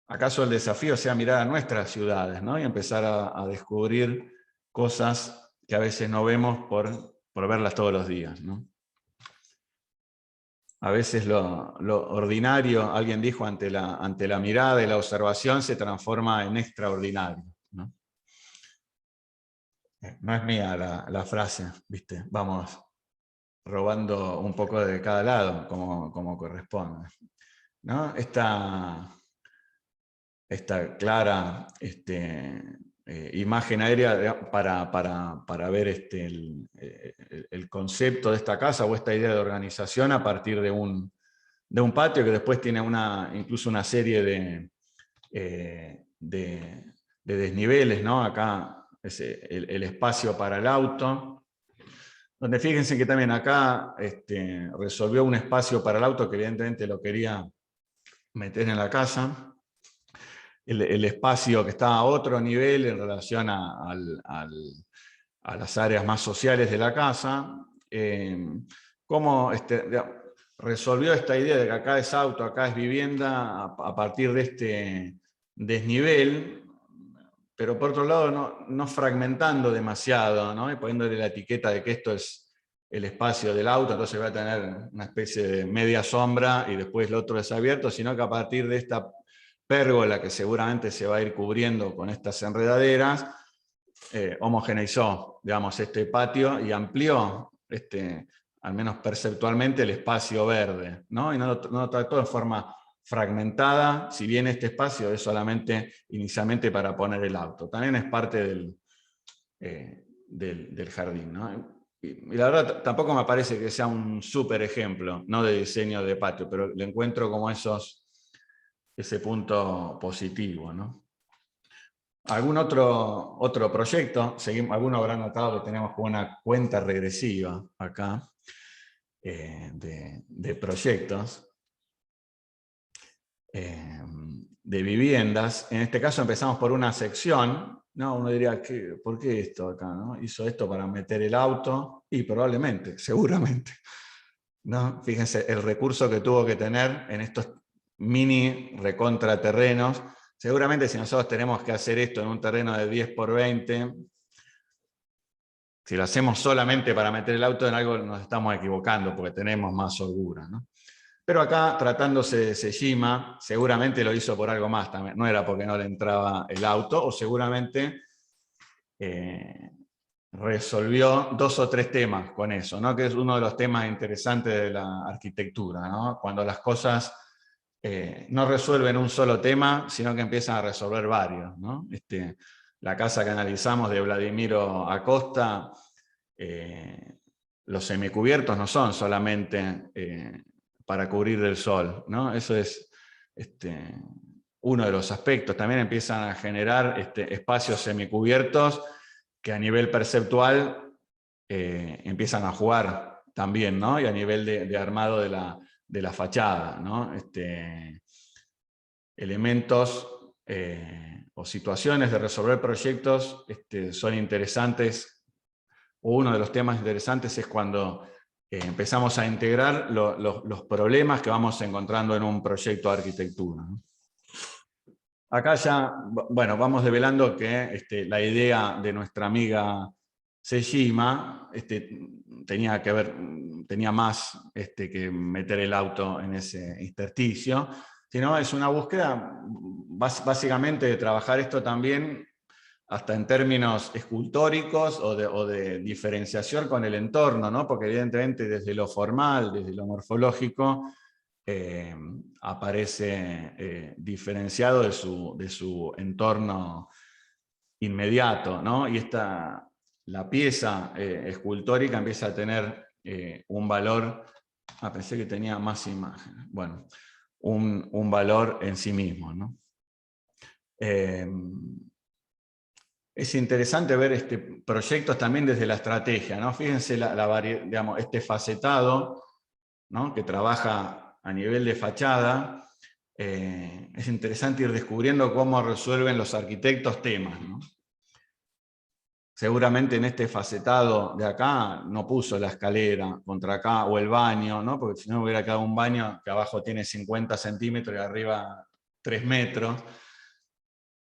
¿Acaso el desafío sea mirar a nuestras ciudades, ¿no? Y empezar a descubrir cosas que a veces no vemos por verlas todos los días, ¿no? A veces lo ordinario, alguien dijo, ante la mirada y la observación se transforma en extraordinario, ¿no? No es mía la frase, ¿viste? Vamos robando un poco de cada lado, como corresponde, ¿no? Esta clara imagen aérea para ver el concepto de esta casa o esta idea de organización a partir de un un patio que después tiene incluso una serie de desniveles, ¿no? Acá es el espacio para el auto, donde fíjense que también acá resolvió un espacio para el auto que evidentemente lo quería meter en la casa. El espacio que está a otro nivel en relación a las áreas más sociales de la casa. Cómo resolvió esta idea de que acá es auto, acá es vivienda, a partir de este desnivel, pero por otro lado no fragmentando demasiado, ¿no? Y poniéndole la etiqueta de que esto es el espacio del auto, entonces va a tener una especie de media sombra y después el otro es abierto, sino que a partir de esta pérgola que seguramente se va a ir cubriendo con estas enredaderas, homogeneizó, digamos, este patio y amplió, al menos perceptualmente, el espacio verde, ¿no? Y no lo trató de forma fragmentada, si bien este espacio es solamente inicialmente para poner el auto. También es parte del jardín, ¿no? Y la verdad tampoco me parece que sea un súper ejemplo, ¿no?, de diseño de patio, pero le encuentro como ese punto positivo, ¿no? ¿Algún otro proyecto? Algunos habrán notado que tenemos como una cuenta regresiva acá de proyectos de viviendas. En este caso empezamos por una sección, ¿no? Uno diría, ¿por qué esto acá, no? ¿Hizo esto para meter el auto? Y probablemente, seguramente, ¿no? Fíjense el recurso que tuvo que tener en estos mini recontraterrenos. Seguramente si nosotros tenemos que hacer esto en un terreno de 10 por 20, si lo hacemos solamente para meter el auto en algo, nos estamos equivocando porque tenemos más holgura, ¿no? Pero acá, tratándose de Sejima, seguramente lo hizo por algo más también. No era porque no le entraba el auto, o seguramente resolvió 2 o 3 temas con eso, ¿no? Que es uno de los temas interesantes de la arquitectura, ¿no? Cuando las cosas no resuelven un solo tema, sino que empiezan a resolver varios, ¿no? La casa que analizamos de Vladimiro Acosta, los semicubiertos no son solamente para cubrir del sol, ¿no? Eso es uno de los aspectos. También empiezan a generar espacios semicubiertos que a nivel perceptual empiezan a jugar también, ¿no? Y a nivel de armado de la fachada, ¿no? Elementos o situaciones de resolver proyectos son interesantes. Uno de los temas interesantes es cuando empezamos a integrar los problemas que vamos encontrando en un proyecto de arquitectura, ¿no? Acá ya, bueno, vamos develando que la idea de nuestra amiga Sejima tenía más que meter el auto en ese intersticio, sino es una búsqueda básicamente de trabajar esto también hasta en términos escultóricos o de diferenciación con el entorno, ¿no? Porque evidentemente desde lo formal, desde lo morfológico, aparece diferenciado de su entorno inmediato, ¿no? Y la pieza escultórica empieza a tener un valor, pensé que tenía más imágenes, bueno, un valor en sí mismo, ¿no? Es interesante ver proyectos también desde la estrategia, ¿no? Fíjense digamos, este facetado, ¿no?, que trabaja a nivel de fachada. Es interesante ir descubriendo cómo resuelven los arquitectos temas, ¿no? Seguramente en este facetado de acá no puso la escalera contra acá o el baño, ¿no? Porque si no hubiera quedado un baño que abajo tiene 50 centímetros y arriba 3 metros.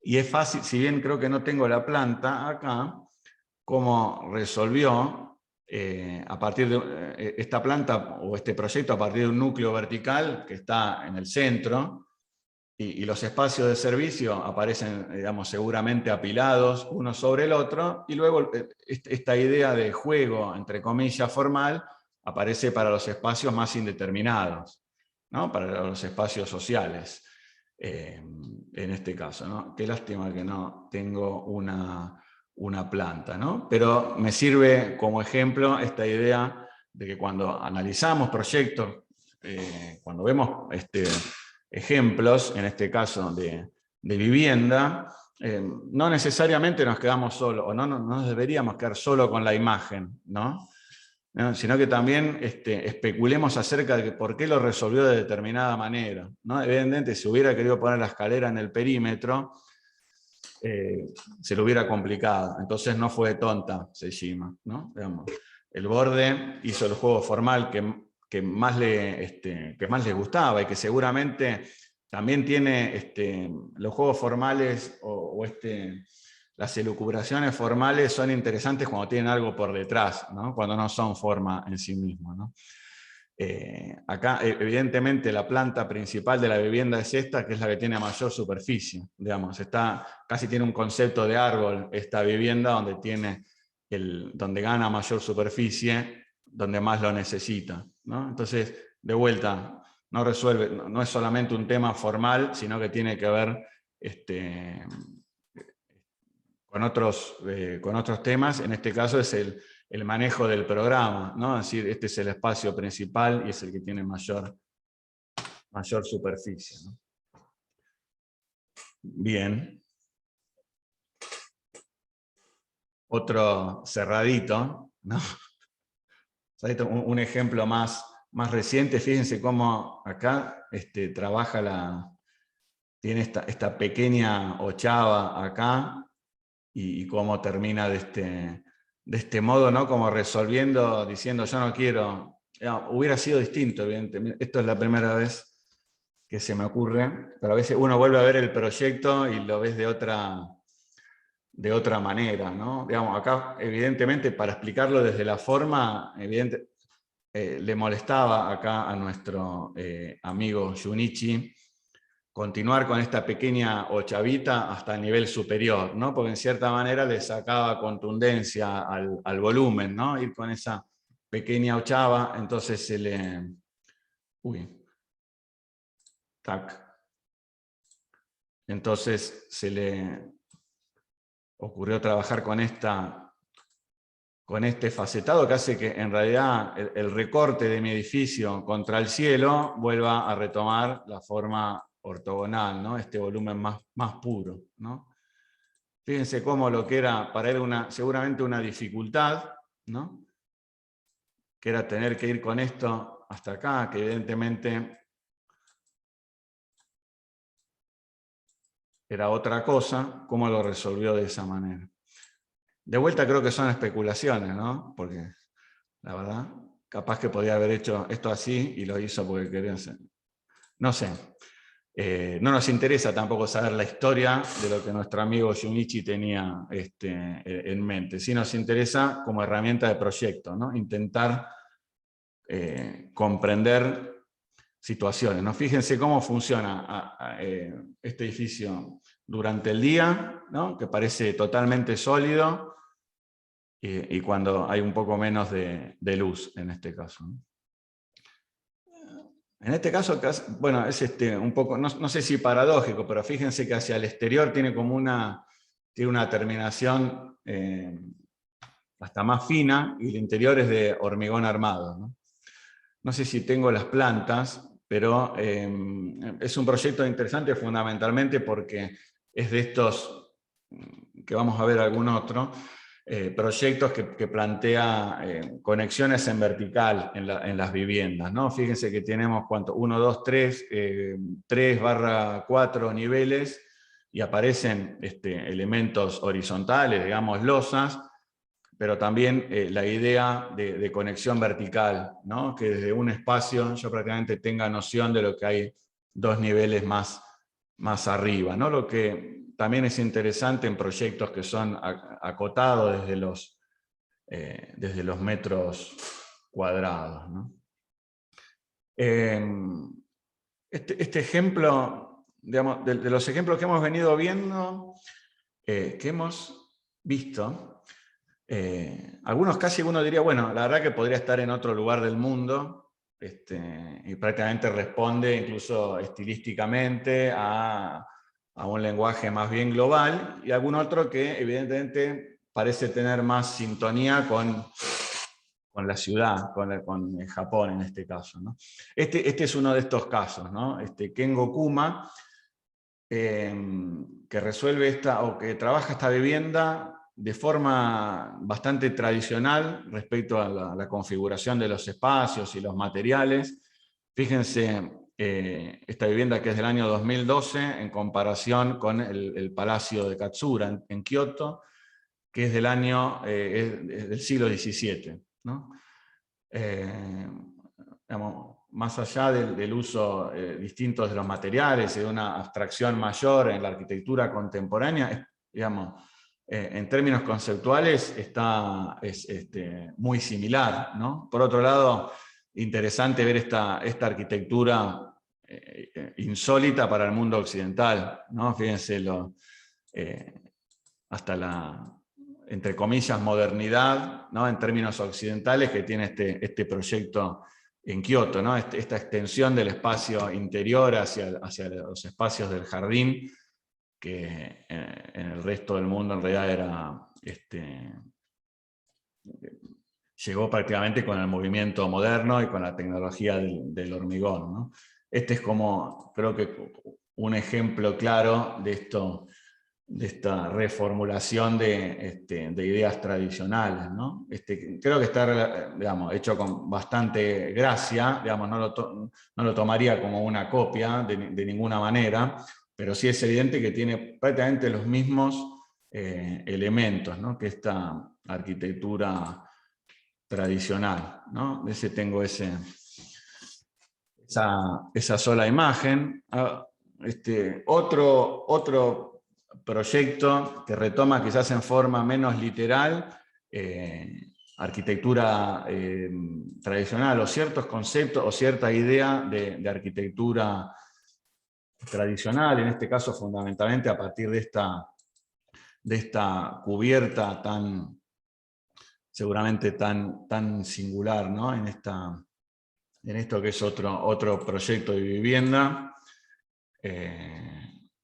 Y es fácil, si bien creo que no tengo la planta acá, cómo resolvió a partir de esta planta o este proyecto a partir de un núcleo vertical que está en el centro, y los espacios de servicio aparecen, digamos, seguramente apilados uno sobre el otro, y luego esta idea de juego, entre comillas, formal, aparece para los espacios más indeterminados, ¿no? Para los espacios sociales, en este caso, ¿no? Qué lástima que no tengo una planta, ¿no? Pero me sirve como ejemplo esta idea de que cuando analizamos proyectos cuando vemos ejemplos, en este caso de vivienda, no necesariamente nos quedamos solo, o no nos deberíamos quedar solo con la imagen, ¿no? Sino que también especulemos acerca de por qué lo resolvió de determinada manera, ¿no? Evidentemente, si hubiera querido poner la escalera en el perímetro, se lo hubiera complicado. Entonces no fue tonta Sejima, ¿no? Digamos, el borde hizo el juego formal que más le gustaba y que seguramente también tiene los juegos formales las elucubraciones formales son interesantes cuando tienen algo por detrás, ¿no? Cuando no son forma en sí mismos, ¿no? Acá, evidentemente, la planta principal de la vivienda es esta, que es la que tiene mayor superficie. Digamos, casi tiene un concepto de árbol esta vivienda, donde gana mayor superficie, donde más lo necesita, ¿no? Entonces, de vuelta, no es solamente un tema formal, sino que tiene que ver con otros temas. En este caso es el manejo del programa, ¿no? Es decir, este es el espacio principal y es el que tiene mayor superficie, ¿no? Bien. Otro cerradito, ¿no? Un ejemplo más reciente, fíjense cómo acá tiene esta pequeña ochava acá, y cómo termina de este modo, ¿no? Como resolviendo, diciendo yo no quiero, hubiera sido distinto, evidentemente. Esto es la primera vez que se me ocurre, pero a veces uno vuelve a ver el proyecto y lo ves de otra manera, ¿no? Digamos, acá, evidentemente, para explicarlo desde la forma, le molestaba acá a nuestro amigo Junichi continuar con esta pequeña ochavita hasta el nivel superior, ¿no? Porque en cierta manera le sacaba contundencia al volumen, ¿no? Ir con esa pequeña ochava, entonces se le... Entonces se le ocurrió trabajar con este facetado que hace que en realidad el recorte de mi edificio contra el cielo vuelva a retomar la forma ortogonal, ¿no? Este volumen más puro, ¿no? Fíjense cómo lo que era para él seguramente una dificultad, ¿no? Que era tener que ir con esto hasta acá, que evidentemente era otra cosa, cómo lo resolvió de esa manera. De vuelta creo que son especulaciones, ¿no? Porque la verdad, capaz que podía haber hecho esto así y lo hizo porque quería hacer. No sé. No nos interesa tampoco saber la historia de lo que nuestro amigo Junichi tenía en mente. Sí nos interesa como herramienta de proyecto, ¿no? Intentar comprender situaciones, ¿no? Fíjense cómo funciona este edificio durante el día, ¿no? Que parece totalmente sólido, y cuando hay un poco menos de luz en este caso, ¿no? En este caso, bueno, es un poco, no sé si paradójico, pero fíjense que hacia el exterior tiene como tiene una terminación hasta más fina, y el interior es de hormigón armado, ¿no? No sé si tengo las plantas, pero es un proyecto interesante fundamentalmente porque es de estos, que vamos a ver algún otro, proyectos que plantea conexiones en vertical en las viviendas, ¿no? Fíjense que tenemos 1, 2, 3, 3/4 niveles, y aparecen elementos horizontales, digamos losas, pero también la idea de conexión vertical, ¿no? Que desde un espacio yo prácticamente tenga noción de lo que hay 2 niveles más arriba, ¿no? Lo que también es interesante en proyectos que son acotados desde los metros cuadrados, ¿no? Este ejemplo, digamos, de los ejemplos que hemos venido viendo, que hemos visto, algunos casi uno diría, bueno, la verdad que podría estar en otro lugar del mundo, y prácticamente responde incluso estilísticamente a un lenguaje más bien global, y algún otro que evidentemente parece tener más sintonía con la ciudad, con Japón en este caso, ¿no? Este es uno de estos casos, ¿no? Kengo Kuma, que resuelve o que trabaja esta vivienda de forma bastante tradicional respecto a la configuración de los espacios y los materiales. Fíjense, esta vivienda que es del año 2012 en comparación con el Palacio de Katsura en Kioto, que es es del siglo XVII, ¿no? Digamos, más allá del uso distinto de los materiales y de una abstracción mayor en la arquitectura contemporánea, digamos, en términos conceptuales es muy similar, ¿no? Por otro lado, interesante ver esta arquitectura insólita para el mundo occidental, ¿no? Fíjense, hasta la, entre comillas, modernidad, ¿no? En términos occidentales que tiene este proyecto en Kioto, ¿no? Esta extensión del espacio interior hacia los espacios del jardín, que en el resto del mundo en realidad era, llegó prácticamente con el movimiento moderno y con la tecnología del hormigón, ¿no? Este es como, creo que un ejemplo claro de esta reformulación de ideas tradicionales, ¿no? Creo que está, digamos, hecho con bastante gracia, digamos, no lo tomaría como una copia de ninguna manera, pero sí es evidente que tiene prácticamente los mismos elementos, ¿no? Que esta arquitectura tradicional, ¿no? Tengo esa sola imagen. Otro proyecto que retoma quizás en forma menos literal arquitectura tradicional, o ciertos conceptos o cierta idea de arquitectura tradicional, en este caso fundamentalmente a partir de esta cubierta seguramente tan singular, ¿no? En esto que es otro proyecto de vivienda,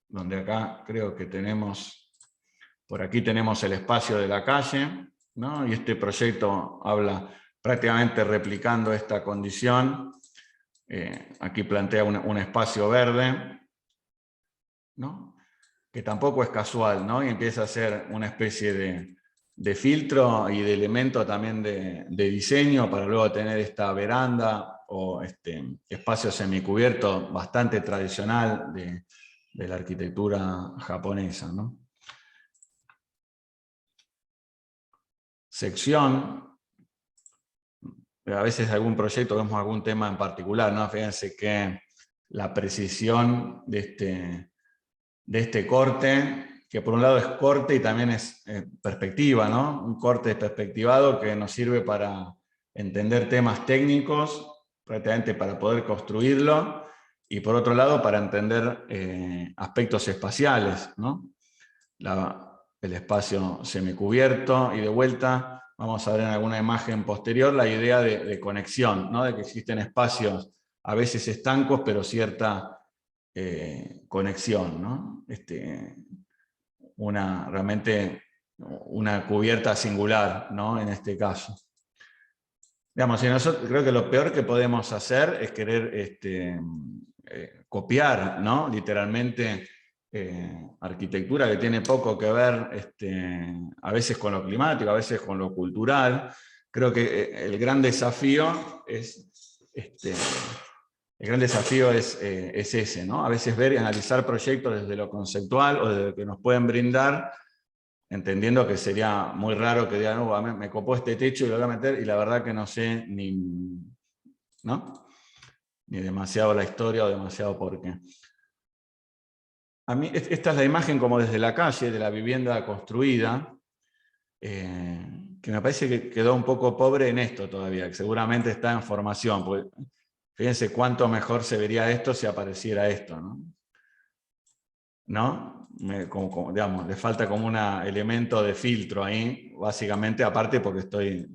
donde acá creo que por aquí tenemos el espacio de la calle, ¿no? Y este proyecto habla prácticamente replicando esta condición. Aquí plantea un espacio verde, ¿no? Que tampoco es casual, ¿no? Y empieza a ser una especie de filtro y de elemento también de diseño para luego tener esta veranda o espacio semicubierto bastante tradicional de la arquitectura japonesa, ¿no? Sección, a veces algún proyecto vemos algún tema en particular, ¿no? Fíjense que la precisión de este corte, que por un lado es corte y también es perspectiva, ¿no? Un corte perspectivado que nos sirve para entender temas técnicos, prácticamente para poder construirlo, y por otro lado para entender aspectos espaciales, ¿no? El espacio semicubierto, y de vuelta vamos a ver en alguna imagen posterior la idea de conexión, ¿no? De que existen espacios a veces estancos, pero cierta conexión, ¿no? Realmente una cubierta singular, ¿no? En este caso. Digamos, creo que lo peor que podemos hacer es querer copiar, ¿no? Literalmente arquitectura que tiene poco que ver a veces con lo climático, a veces con lo cultural. Creo que el gran desafío es ese, ¿no? A veces ver y analizar proyectos desde lo conceptual o desde lo que nos pueden brindar, entendiendo que sería muy raro que digan, no, me copó este techo y lo voy a meter, y la verdad que no sé ¿no? Ni demasiado la historia o demasiado por qué. A mí, esta es la imagen como desde la calle, de la vivienda construida, que me parece que quedó un poco pobre en esto todavía, que seguramente está en formación, porque fíjense cuánto mejor se vería esto si apareciera esto, ¿no? ¿No? Digamos, le falta como un elemento de filtro ahí, básicamente, aparte porque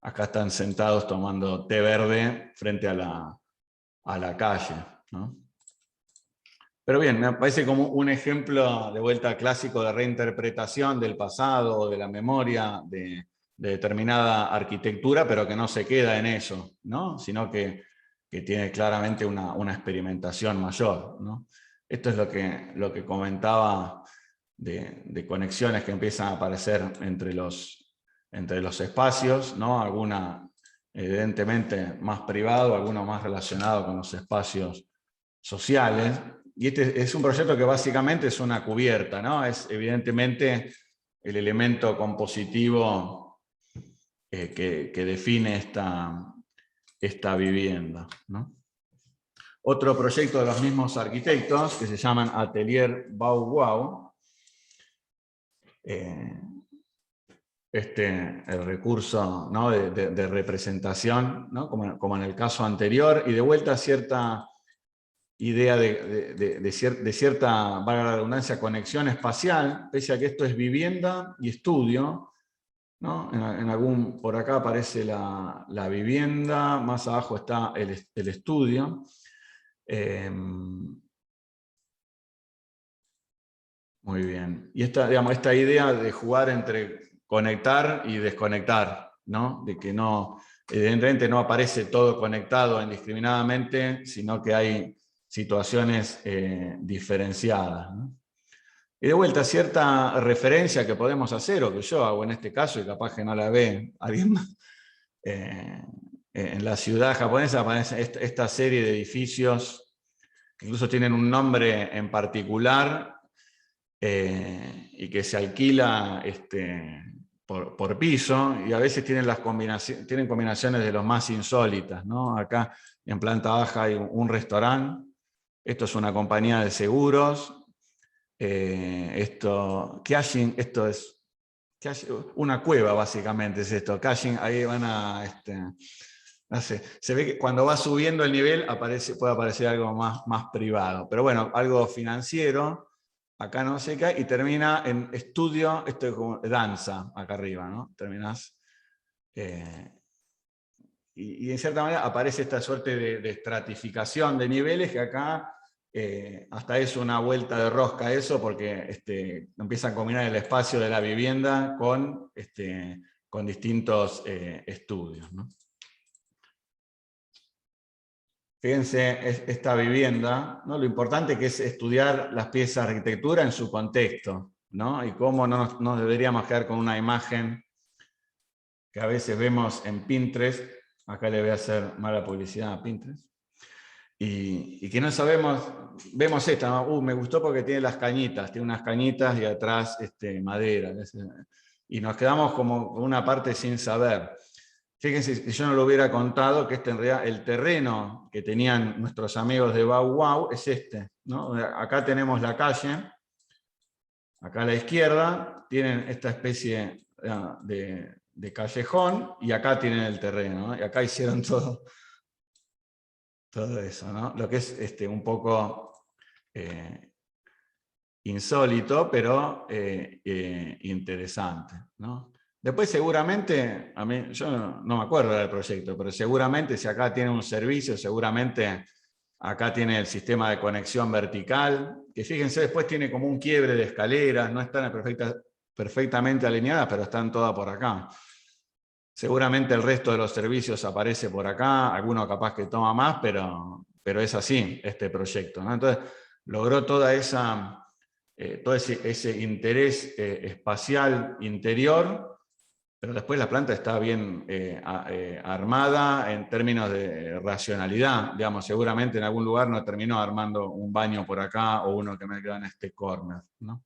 acá están sentados tomando té verde frente a la calle, ¿no? Pero bien, me parece como un ejemplo de vuelta clásico de reinterpretación del pasado, de la memoria, de determinada arquitectura, pero que no se queda en eso, ¿no? Sino que tiene claramente una experimentación mayor, ¿no? Esto es lo que comentaba de conexiones que empiezan a aparecer entre los espacios, ¿no? Alguna evidentemente más privado, alguno más relacionado con los espacios sociales. Y este es un proyecto que básicamente es una cubierta, ¿no? Es evidentemente el elemento compositivo que define esta vivienda, ¿no? Otro proyecto de los mismos arquitectos, que se llaman Atelier Bauwau, el recurso, ¿no? de representación, ¿no? como en el caso anterior, y de vuelta cierta idea de cierta, valga la redundancia, conexión espacial, pese a que esto es vivienda y estudio, ¿no? Por acá aparece la vivienda, más abajo está el estudio. Muy bien. Y esta idea de jugar entre conectar y desconectar, ¿no? De que no, evidentemente no aparece todo conectado indiscriminadamente, sino que hay situaciones diferenciadas, ¿no? Y de vuelta, cierta referencia que podemos hacer, o que yo hago en este caso, y capaz que no la ve alguien más, en la ciudad japonesa aparece esta serie de edificios que incluso tienen un nombre en particular, y que se alquila por piso, y a veces tienen, tienen combinaciones de los más insólitas, ¿no? Acá en planta baja hay un restaurante, esto es una compañía de seguros, Cashin, esto es una cueva básicamente, es esto. Cashin, ahí van a... no sé, se ve que cuando va subiendo el nivel puede aparecer algo más privado, pero bueno, algo financiero. Acá no se cae y termina en estudio, esto es como danza, acá arriba, ¿no? Terminás. Y en cierta manera aparece esta suerte de estratificación de niveles que acá hasta es una vuelta de rosca eso, porque empiezan a combinar el espacio de la vivienda con distintos estudios, ¿no? Fíjense esta vivienda, ¿no? Lo importante que es estudiar las piezas de arquitectura en su contexto, ¿no? Y cómo no nos deberíamos quedar con una imagen que a veces vemos en Pinterest. Acá le voy a hacer mala publicidad a Pinterest. Y que no sabemos, vemos esta, ¿no? Me gustó porque tiene las cañitas, tiene unas cañitas y atrás madera. Y nos quedamos como con una parte sin saber. Fíjense, si yo no lo hubiera contado, que en realidad el terreno que tenían nuestros amigos de Bauwau es ¿no? Acá tenemos la calle, acá a la izquierda tienen esta especie de callejón, y acá tienen el terreno, ¿no? Y acá hicieron todo eso, ¿no? Lo que es un poco insólito, pero interesante, ¿no? Después seguramente, yo no me acuerdo del proyecto, pero seguramente si acá tiene un servicio, seguramente acá tiene el sistema de conexión vertical, que fíjense, después tiene como un quiebre de escaleras, no están perfectamente alineadas, pero están todas por acá. Seguramente el resto de los servicios aparece por acá, alguno capaz que toma más, pero es así este proyecto, ¿no? Entonces logró todo ese interés espacial interior, pero después la planta está bien armada en términos de racionalidad. Digamos, seguramente en algún lugar no terminó armando un baño por acá o uno que me queda en este corner, ¿no?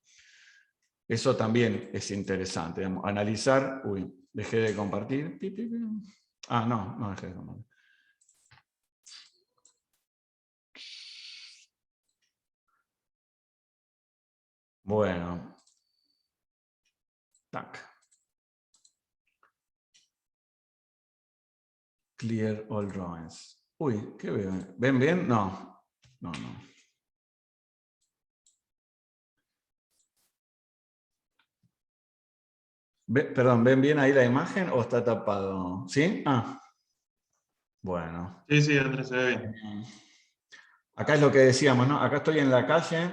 Eso también es interesante, digamos, analizar. Uy, dejé de compartir. Ah, no dejé de compartir. Bueno. Tac. Clear all drawings. Uy, ¿qué veo? ¿Ven bien? No. Perdón, ¿ven bien ahí la imagen o está tapado? ¿Sí? Ah. Bueno. Sí, Andrés, se ve bien. Acá es lo que decíamos, ¿no? Acá estoy en la calle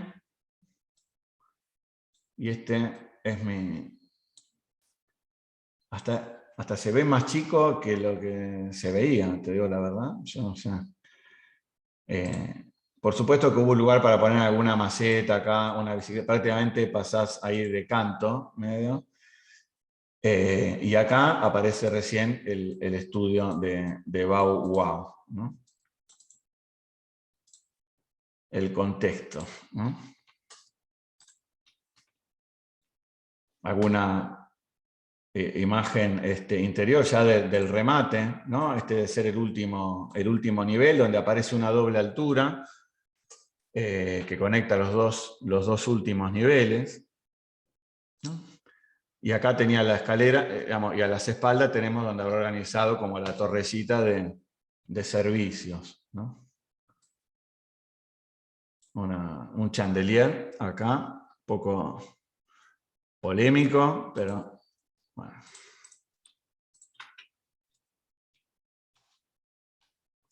y es mi... hasta se ve más chico que lo que se veía, te digo la verdad. Yo no sé. Por supuesto que hubo un lugar para poner alguna maceta acá, una bicicleta, prácticamente pasás ahí de canto, medio. Y acá aparece recién el estudio de Bau Wow, ¿no? El contexto, ¿no? Alguna imagen interior ya del remate, ¿no? Este debe ser el último nivel, donde aparece una doble altura que conecta los dos últimos niveles, ¿no? Y acá tenía la escalera, digamos, y a las espaldas tenemos donde habrá organizado como la torrecita de servicios, ¿no? Un chandelier acá, un poco polémico, pero bueno.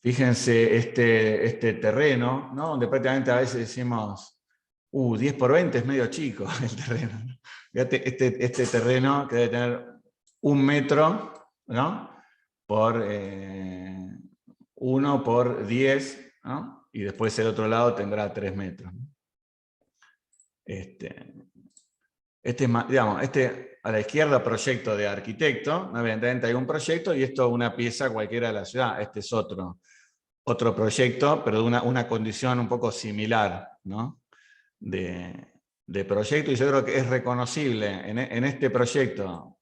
Fíjense este terreno, ¿no? Donde prácticamente a veces decimos, 10 por 20 es medio chico el terreno, ¿no? Fíjate, este terreno que debe tener 1 metro, ¿no? Por 1 por 10, ¿no? Y después el otro lado tendrá 3 metros. Digamos, a la izquierda, proyecto de arquitecto, ¿no? Evidentemente hay un proyecto y esto una pieza cualquiera de la ciudad. Este es otro proyecto, pero de una condición un poco similar, ¿no? de proyecto, y yo creo que es reconocible en este proyecto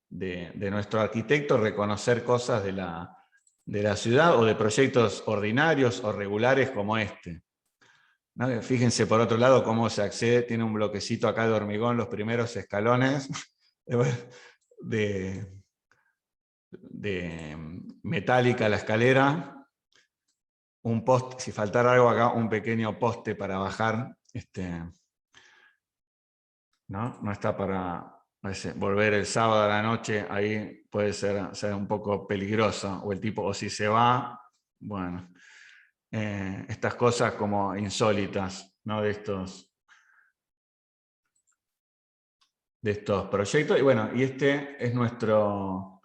de nuestro arquitecto reconocer cosas de la ciudad o de proyectos ordinarios o regulares como este, ¿no? Fíjense por otro lado cómo se accede, tiene un bloquecito acá de hormigón, los primeros escalones de metálica la escalera, un poste, si faltara algo acá, un pequeño poste para bajar, no está para volver el sábado a la noche, ahí puede ser un poco peligroso, o el tipo, o si se va, bueno, estas cosas como insólitas, ¿no? de estos proyectos, y bueno, y este es nuestro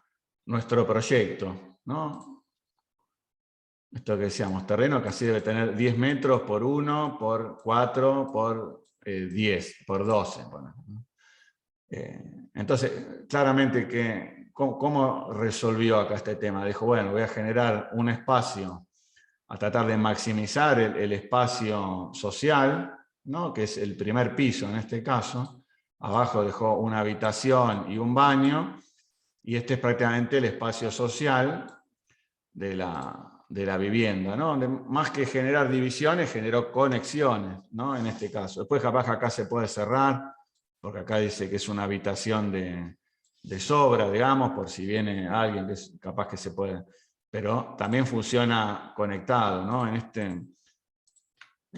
proyecto, ¿no? Esto que decíamos, terreno que así debe tener 10 metros por 1, por 4, por 10, por 12. Bueno, ¿no? Entonces, claramente, ¿cómo resolvió acá este tema? Dijo, bueno, voy a generar un espacio, a tratar de maximizar el espacio social, ¿no? Que es el primer piso en este caso. Abajo dejó una habitación y un baño, y este es prácticamente el espacio social de la vivienda, ¿no? Donde más que generar divisiones, generó conexiones, ¿no? En este caso. Después capaz que acá se puede cerrar, porque acá dice que es una habitación de sobra, digamos, por si viene alguien, que es capaz que se puede, pero también funciona conectado, ¿no? En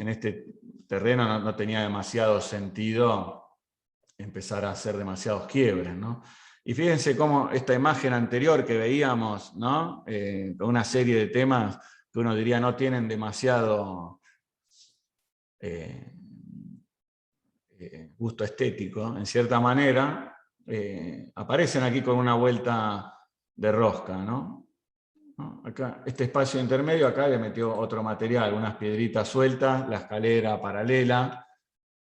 este terreno no tenía demasiado sentido empezar a hacer demasiados quiebres, ¿no? Y fíjense cómo esta imagen anterior que veíamos, ¿no? Con una serie de temas que uno diría no tienen demasiado gusto estético, en cierta manera, aparecen aquí con una vuelta de rosca, ¿no? Acá, este espacio intermedio, acá le metió otro material, unas piedritas sueltas, la escalera paralela,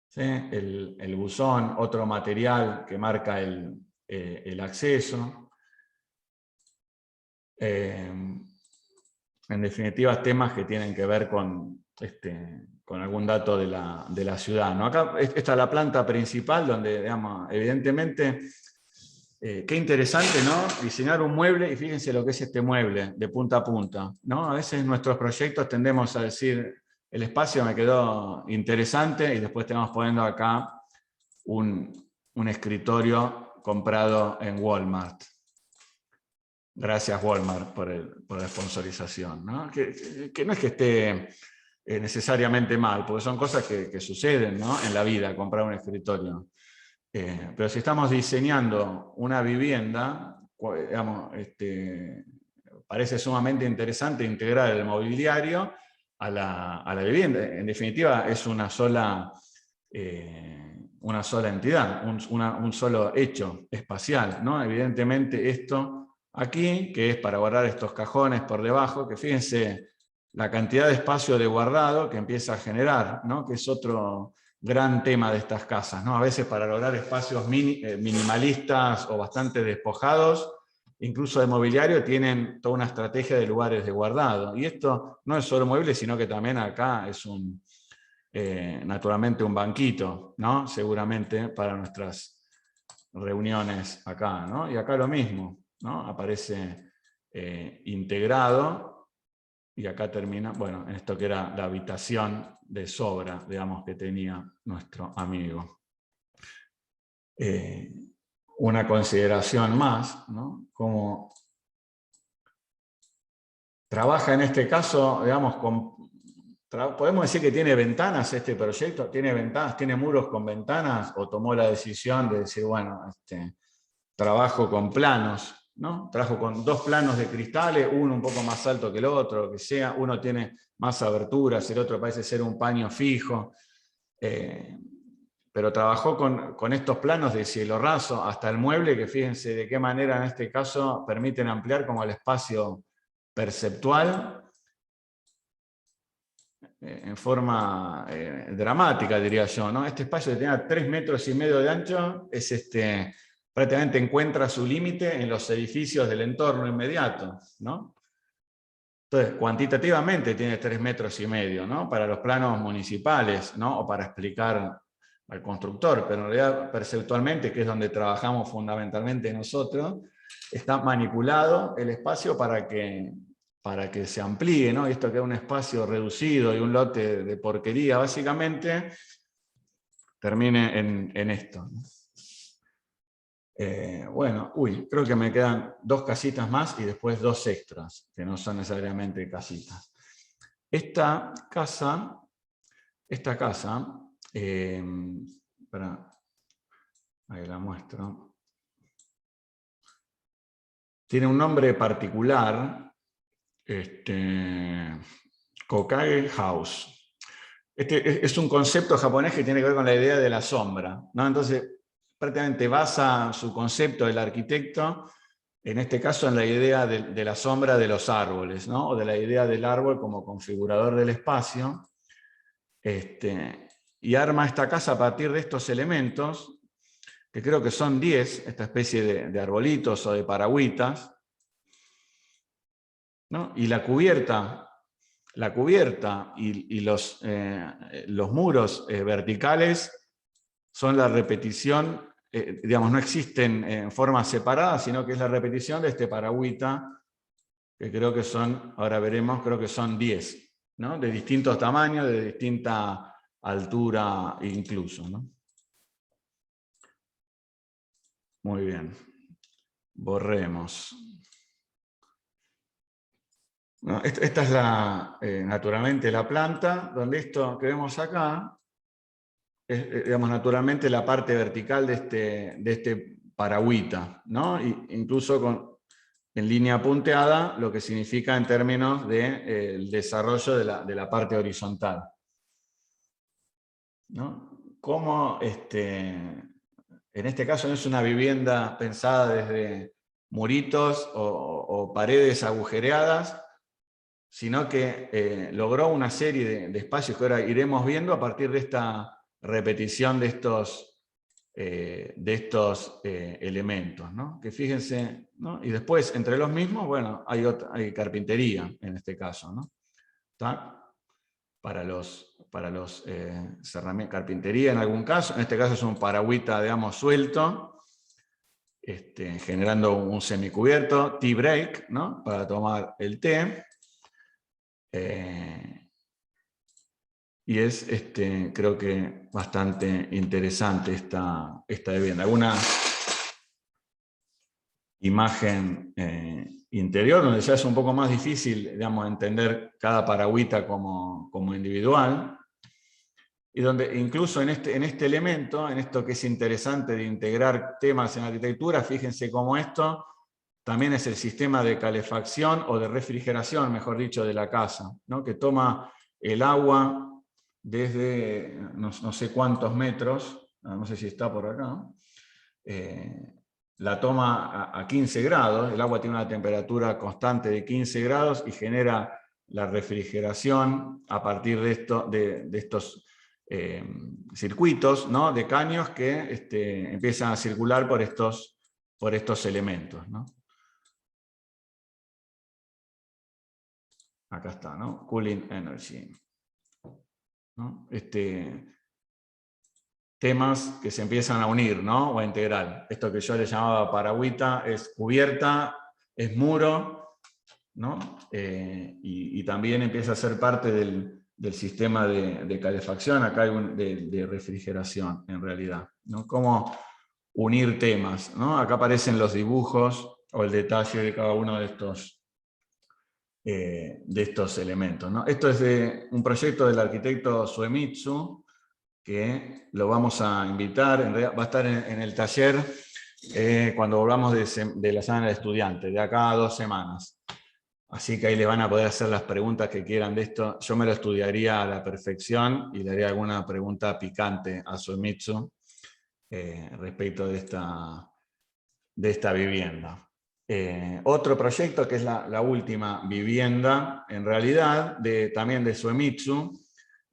¿sí? El buzón, otro material que marca el acceso. En definitiva, temas que tienen que ver con algún dato de la ciudad, ¿no? Acá esta es la planta principal, donde, digamos, evidentemente, qué interesante, ¿no? Diseñar un mueble, y fíjense lo que es este mueble, de punta a punta, ¿no? A veces en nuestros proyectos tendemos a decir, el espacio me quedó interesante, y después tenemos poniendo acá un escritorio comprado en Walmart. Gracias Walmart por la sponsorización, ¿no? Que no es que esté necesariamente mal, porque son cosas que suceden, ¿no? En la vida, comprar un escritorio. Pero si estamos diseñando una vivienda, digamos, parece sumamente interesante integrar el mobiliario a la vivienda. En definitiva, es una sola una sola entidad, un solo hecho espacial, ¿no? Evidentemente esto aquí, que es para guardar estos cajones por debajo, que fíjense la cantidad de espacio de guardado que empieza a generar, ¿no? Que es otro gran tema de estas casas, ¿no? A veces para lograr espacios minimalistas o bastante despojados, incluso de mobiliario, tienen toda una estrategia de lugares de guardado. Y esto no es solo mueble, sino que también acá es naturalmente un banquito, ¿no? Seguramente para nuestras reuniones acá, ¿no? Y acá lo mismo, ¿no? Aparece integrado, y acá termina, bueno, en esto que era la habitación de sobra, digamos, que tenía nuestro amigo. Una consideración más, ¿no? Como trabaja en este caso, digamos, podemos decir que tiene ventanas este proyecto, tiene ventanas, tiene muros con ventanas, o tomó la decisión de decir, bueno, trabajo con planos, ¿no? Trabajo con 2 planos de cristales, uno un poco más alto que el otro, que sea, uno tiene más aberturas, el otro parece ser un paño fijo, pero trabajó con estos planos de cielo raso hasta el mueble, que fíjense de qué manera en este caso permiten ampliar como el espacio perceptual, en forma dramática, diría yo, ¿no? Este espacio que tenía 3,5 metros de ancho, es prácticamente encuentra su límite en los edificios del entorno inmediato, ¿no? Entonces, cuantitativamente tiene 3,5 metros, ¿no? Para los planos municipales, ¿no? O para explicar al constructor, pero en realidad perceptualmente, que es donde trabajamos fundamentalmente nosotros, está manipulado el espacio para que se amplíe, ¿no? Y esto que es un espacio reducido y un lote de porquería, básicamente, termine en esto, ¿no? Bueno, creo que me quedan 2 casitas más y después 2 extras, que no son necesariamente casitas. Esta casa, ahí la muestro, tiene un nombre particular, Kokage House. Es un concepto japonés que tiene que ver con la idea de la sombra, ¿no? Entonces, prácticamente basa su concepto del arquitecto, en este caso, en la idea de la sombra de los árboles, ¿no? O de la idea del árbol como configurador del espacio. Y arma esta casa a partir de estos elementos, que creo que son 10, esta especie de arbolitos o de paragüitas, ¿no? Y la cubierta y los muros verticales son la repetición, digamos, no existen en forma separada, sino que es la repetición de este paragüita, que creo que son, ahora veremos, creo que son 10, ¿no? De distintos tamaños, de distinta altura incluso, ¿no? Muy bien. Borremos. No, esta es naturalmente la planta, donde esto que vemos acá es, digamos, naturalmente la parte vertical de este paragüita, ¿no? Incluso en línea punteada, lo que significa en términos del desarrollo de la parte horizontal, ¿no? Como en este caso no es una vivienda pensada desde muritos o paredes agujereadas, sino que logró una serie de espacios que ahora iremos viendo a partir de esta repetición de estos elementos, ¿no? Que fíjense, ¿no? Y después, entre los mismos, bueno, hay carpintería en este caso, ¿no? ¿Está? Para los carpintería en algún caso, en este caso es un paragüita, digamos, suelto, generando un semicubierto, tea break, ¿no? Para tomar el té. Y es, creo que bastante interesante esta vivienda. Alguna imagen interior, donde ya es un poco más difícil, digamos, entender cada paragüita como individual, y donde incluso en este elemento, en esto que es interesante de integrar temas en arquitectura, fíjense cómo esto también es el sistema de calefacción o de refrigeración, mejor dicho, de la casa, ¿no? Que toma el agua desde no sé cuántos metros, no sé si está por acá, la toma a 15 grados, el agua tiene una temperatura constante de 15 grados y genera la refrigeración a partir de estos circuitos, ¿no?, de caños que empiezan a circular por estos elementos, ¿no? Acá está, ¿no? Cooling Energy, ¿no? Temas que se empiezan a unir, ¿no?, o a integrar. Esto que yo le llamaba paragüita es cubierta, es muro, ¿no? Y también empieza a ser parte del sistema de calefacción, acá hay de refrigeración, en realidad, ¿no? Cómo unir temas, ¿no? Acá aparecen los dibujos o el detalle de cada uno de estos elementos, ¿no? Esto es de un proyecto del arquitecto Suemitsu, que lo vamos a invitar, en realidad va a estar en el taller cuando volvamos de la semana del estudiante, de acá a 2 semanas. Así que ahí les van a poder hacer las preguntas que quieran de esto. Yo me lo estudiaría a la perfección y le haría alguna pregunta picante a Suemitsu respecto de esta vivienda. Otro proyecto que es la última vivienda, en realidad, también de Suemitsu,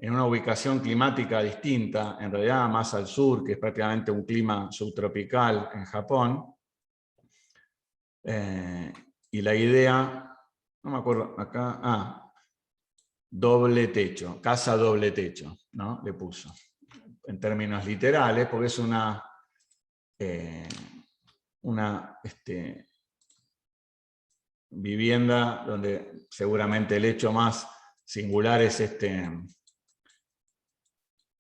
en una ubicación climática distinta, en realidad más al sur, que es prácticamente un clima subtropical en Japón. Y la idea, no me acuerdo, acá, doble techo, casa doble techo, ¿no?, le puso. En términos literales, porque es una vivienda donde seguramente el hecho más singular es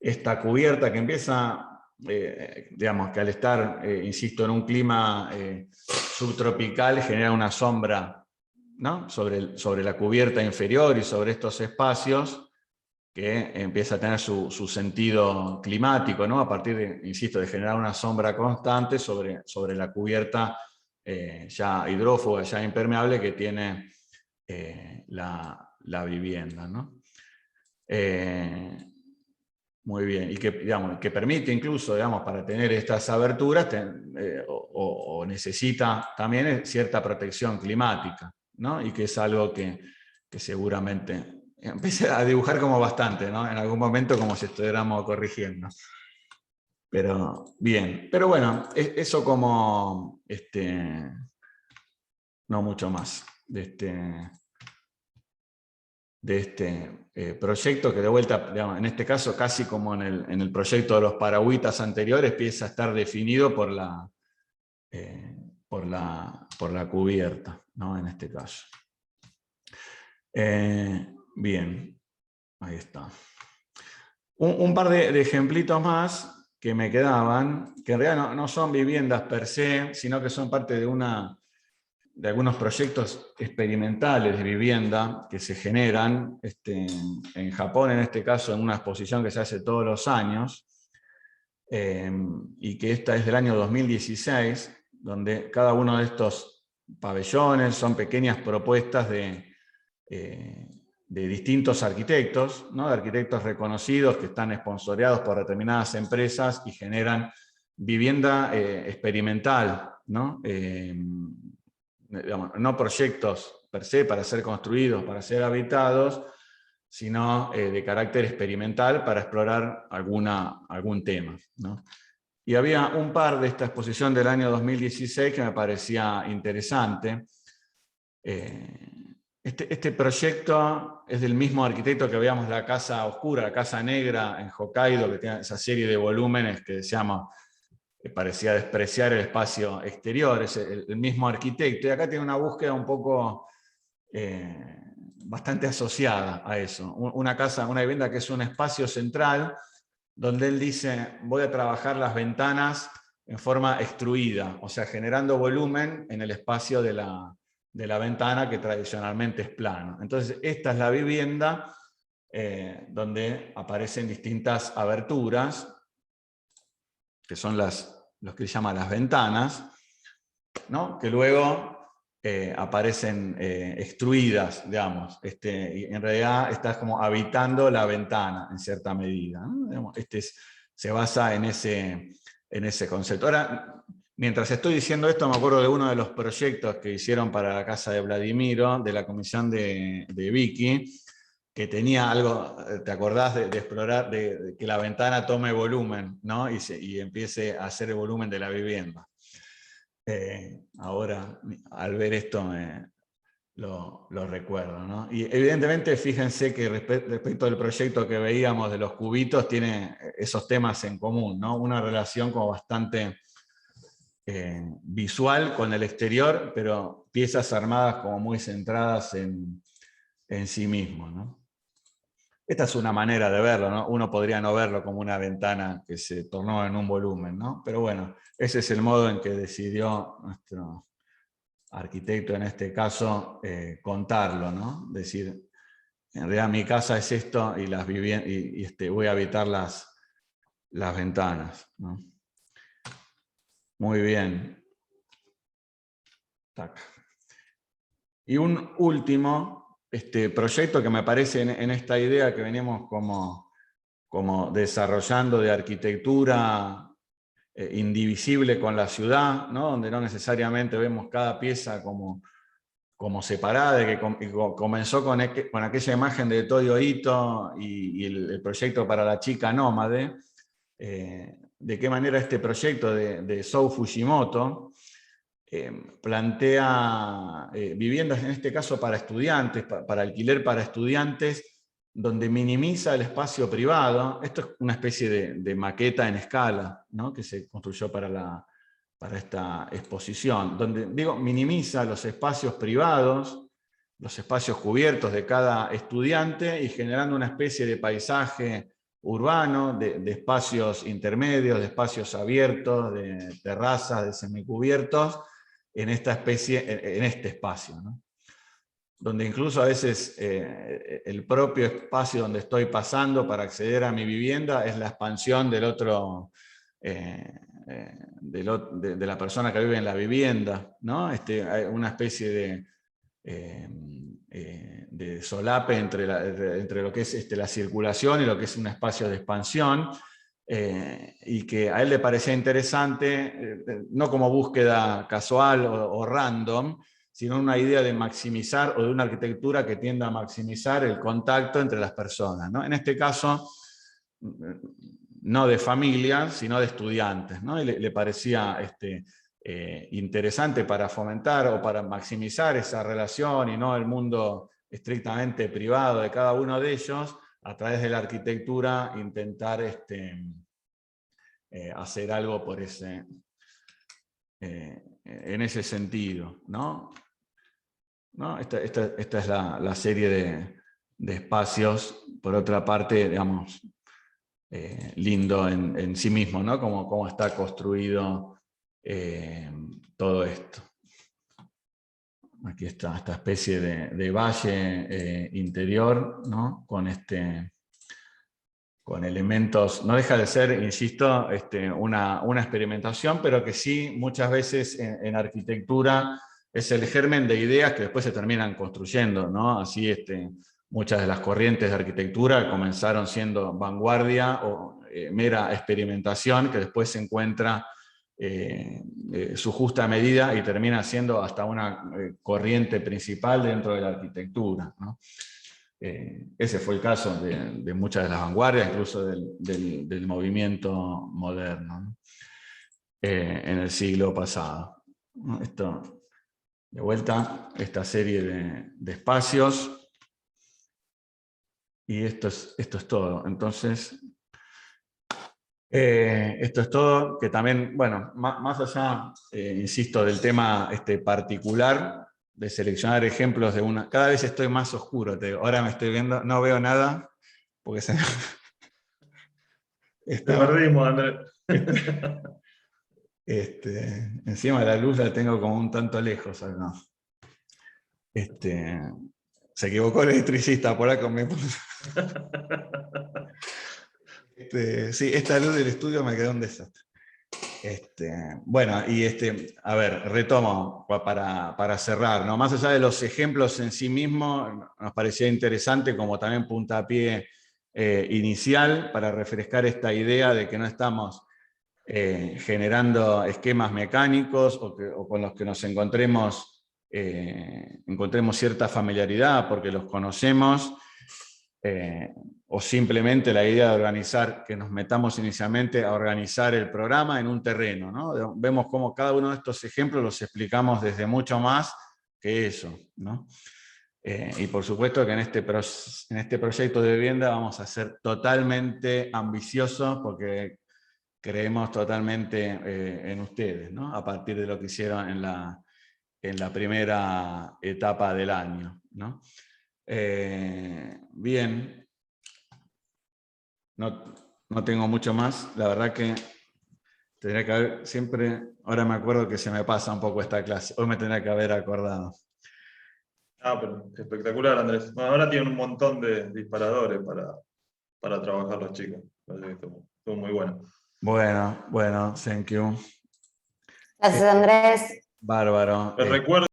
esta cubierta que empieza, digamos, que al estar, insisto, en un clima subtropical genera una sombra, ¿no?, sobre la cubierta inferior y sobre estos espacios, que empieza a tener su sentido climático, ¿no?, a partir insisto, de generar una sombra constante sobre la cubierta ya hidrófuga, ya impermeable que tiene la vivienda, ¿no? Muy bien, y que permite incluso, digamos, para tener estas aberturas, o necesita también cierta protección climática, ¿no? Y que es algo que seguramente empecé a dibujar como bastante, ¿no?, en algún momento, como si estuviéramos corrigiendo. Pero bien, pero bueno, eso como no mucho más de este proyecto, que de vuelta, digamos, en este caso, casi como en el proyecto de los paragüitas anteriores, empieza a estar definido por la cubierta, ¿no?, en este caso. Bien, ahí está. Un par de ejemplitos más que me quedaban, que en realidad no son viviendas per se, sino que son parte de algunos proyectos experimentales de vivienda que se generan en Japón, en este caso en una exposición que se hace todos los años, y que esta es del año 2016, donde cada uno de estos pabellones son pequeñas propuestas de distintos arquitectos, ¿no?, de arquitectos reconocidos que están sponsoreados por determinadas empresas y generan vivienda experimental, ¿no? Digamos, no proyectos per se para ser construidos, para ser habitados, sino de carácter experimental para explorar algún tema, ¿no? Y había un par de esta exposición del año 2016 que me parecía interesante. Este proyecto es del mismo arquitecto que veíamos la Casa Oscura, la Casa Negra en Hokkaido, que tiene esa serie de volúmenes que parecía despreciar el espacio exterior, es el mismo arquitecto, y acá tiene una búsqueda un poco bastante asociada a eso. Una vivienda que es un espacio central, donde él dice, voy a trabajar las ventanas en forma extruida, o sea, generando volumen en el espacio de la ventana, que tradicionalmente es plano. Entonces, esta es la vivienda donde aparecen distintas aberturas, que son lo que se llama las ventanas, ¿no?, que luego aparecen extruidas, digamos. Y en realidad estás como habitando la ventana, en cierta medida, ¿no? Digamos, se basa en ese concepto. Ahora, mientras estoy diciendo esto, me acuerdo de uno de los proyectos que hicieron para la casa de Vladimiro, de la comisión de Vicky, que tenía algo, ¿te acordás de explorar, de que la ventana tome volumen, ¿no? Y empiece a hacer el volumen de la vivienda? Ahora, al ver esto, lo recuerdo, ¿no? Y evidentemente, fíjense que respecto al proyecto que veíamos de los cubitos, tiene esos temas en común, ¿no? Una relación como bastante visual con el exterior, pero piezas armadas como muy centradas en sí mismo, ¿no? Esta es una manera de verlo, ¿no? Uno podría no verlo como una ventana que se tornó en un volumen, ¿no? Pero bueno, ese es el modo en que decidió nuestro arquitecto, en este caso, contarlo, ¿no? Decir, en realidad mi casa es esto y voy a habitar las ventanas, ¿no? Muy bien. Tac. Y un último proyecto que me parece en esta idea que venimos como desarrollando de arquitectura indivisible con la ciudad, ¿no? Donde no necesariamente vemos cada pieza como separada, que comenzó con aquella imagen de Toyo Ito y el proyecto para la chica nómade. De qué manera este proyecto de Sou Fujimoto plantea viviendas, en este caso para estudiantes, para alquiler para estudiantes, donde minimiza el espacio privado. Esto es una especie de maqueta en escala, ¿no? Que se construyó para esta exposición, donde, digo, minimiza los espacios privados, los espacios cubiertos de cada estudiante, y generando una especie de paisaje urbano, de espacios intermedios, de espacios abiertos, de terrazas, de semicubiertos, en este espacio, ¿no? Donde incluso a veces el propio espacio donde estoy pasando para acceder a mi vivienda es la expansión del otro, de la persona que vive en la vivienda, ¿no? Hay una especie de solape entre lo que es la circulación y lo que es un espacio de expansión, y que a él le parecía interesante, no como búsqueda casual o random, sino una idea de maximizar, o de una arquitectura que tienda a maximizar el contacto entre las personas, ¿no? En este caso, no de familia, sino de estudiantes, ¿no? Y le parecía interesante para fomentar o para maximizar esa relación, y no el mundo estrictamente privado de cada uno de ellos, a través de la arquitectura intentar hacer algo en ese sentido, ¿no? Esta es la serie de espacios, por otra parte, digamos, lindo en sí mismo, ¿no? Cómo está construido todo esto. Aquí está esta especie de valle interior, ¿no? Con elementos, no deja de ser, insisto, una experimentación, pero que sí muchas veces en arquitectura es el germen de ideas que después se terminan construyendo, ¿no? Así muchas de las corrientes de arquitectura comenzaron siendo vanguardia o mera experimentación, que después se encuentra su justa medida y termina siendo hasta una corriente principal dentro de la arquitectura, ¿no? Ese fue el caso de muchas de las vanguardias, incluso del movimiento moderno, ¿no? En el siglo pasado, ¿no? Esto, de vuelta, esta serie de espacios, y esto es todo. Entonces, esto es todo, que también, bueno, más allá, insisto, del tema particular, de seleccionar ejemplos de una... Cada vez estoy más oscuro, ahora me estoy viendo, no veo nada, porque se... Te perdimos, Andrés. Encima la luz la tengo como un tanto lejos acá. Se equivocó el electricista, por acá me puso... Sí, esta luz del estudio me quedó un desastre. Bueno, y a ver, retomo para cerrar, ¿no? Más allá de los ejemplos en sí mismos, nos parecía interesante como también puntapié inicial para refrescar esta idea de que no estamos generando esquemas mecánicos o con los que nos encontremos cierta familiaridad porque los conocemos, o simplemente la idea de organizar, que nos metamos inicialmente a organizar el programa en un terreno, ¿no? Vemos cómo cada uno de estos ejemplos los explicamos desde mucho más que eso, ¿no? Y por supuesto que en este proyecto de vivienda vamos a ser totalmente ambiciosos porque creemos totalmente en ustedes, ¿no? A partir de lo que hicieron en la primera etapa del año, ¿no? Bien, no tengo mucho más. La verdad que tendría que haber siempre, ahora me acuerdo que se me pasa un poco esta clase. Hoy me tendría que haber acordado. Pero espectacular, Andrés. Bueno, ahora tienen un montón de disparadores para trabajar los chicos. Estuvo muy bueno. Bueno, thank you. Gracias, Andrés. Bárbaro. Les recuerdo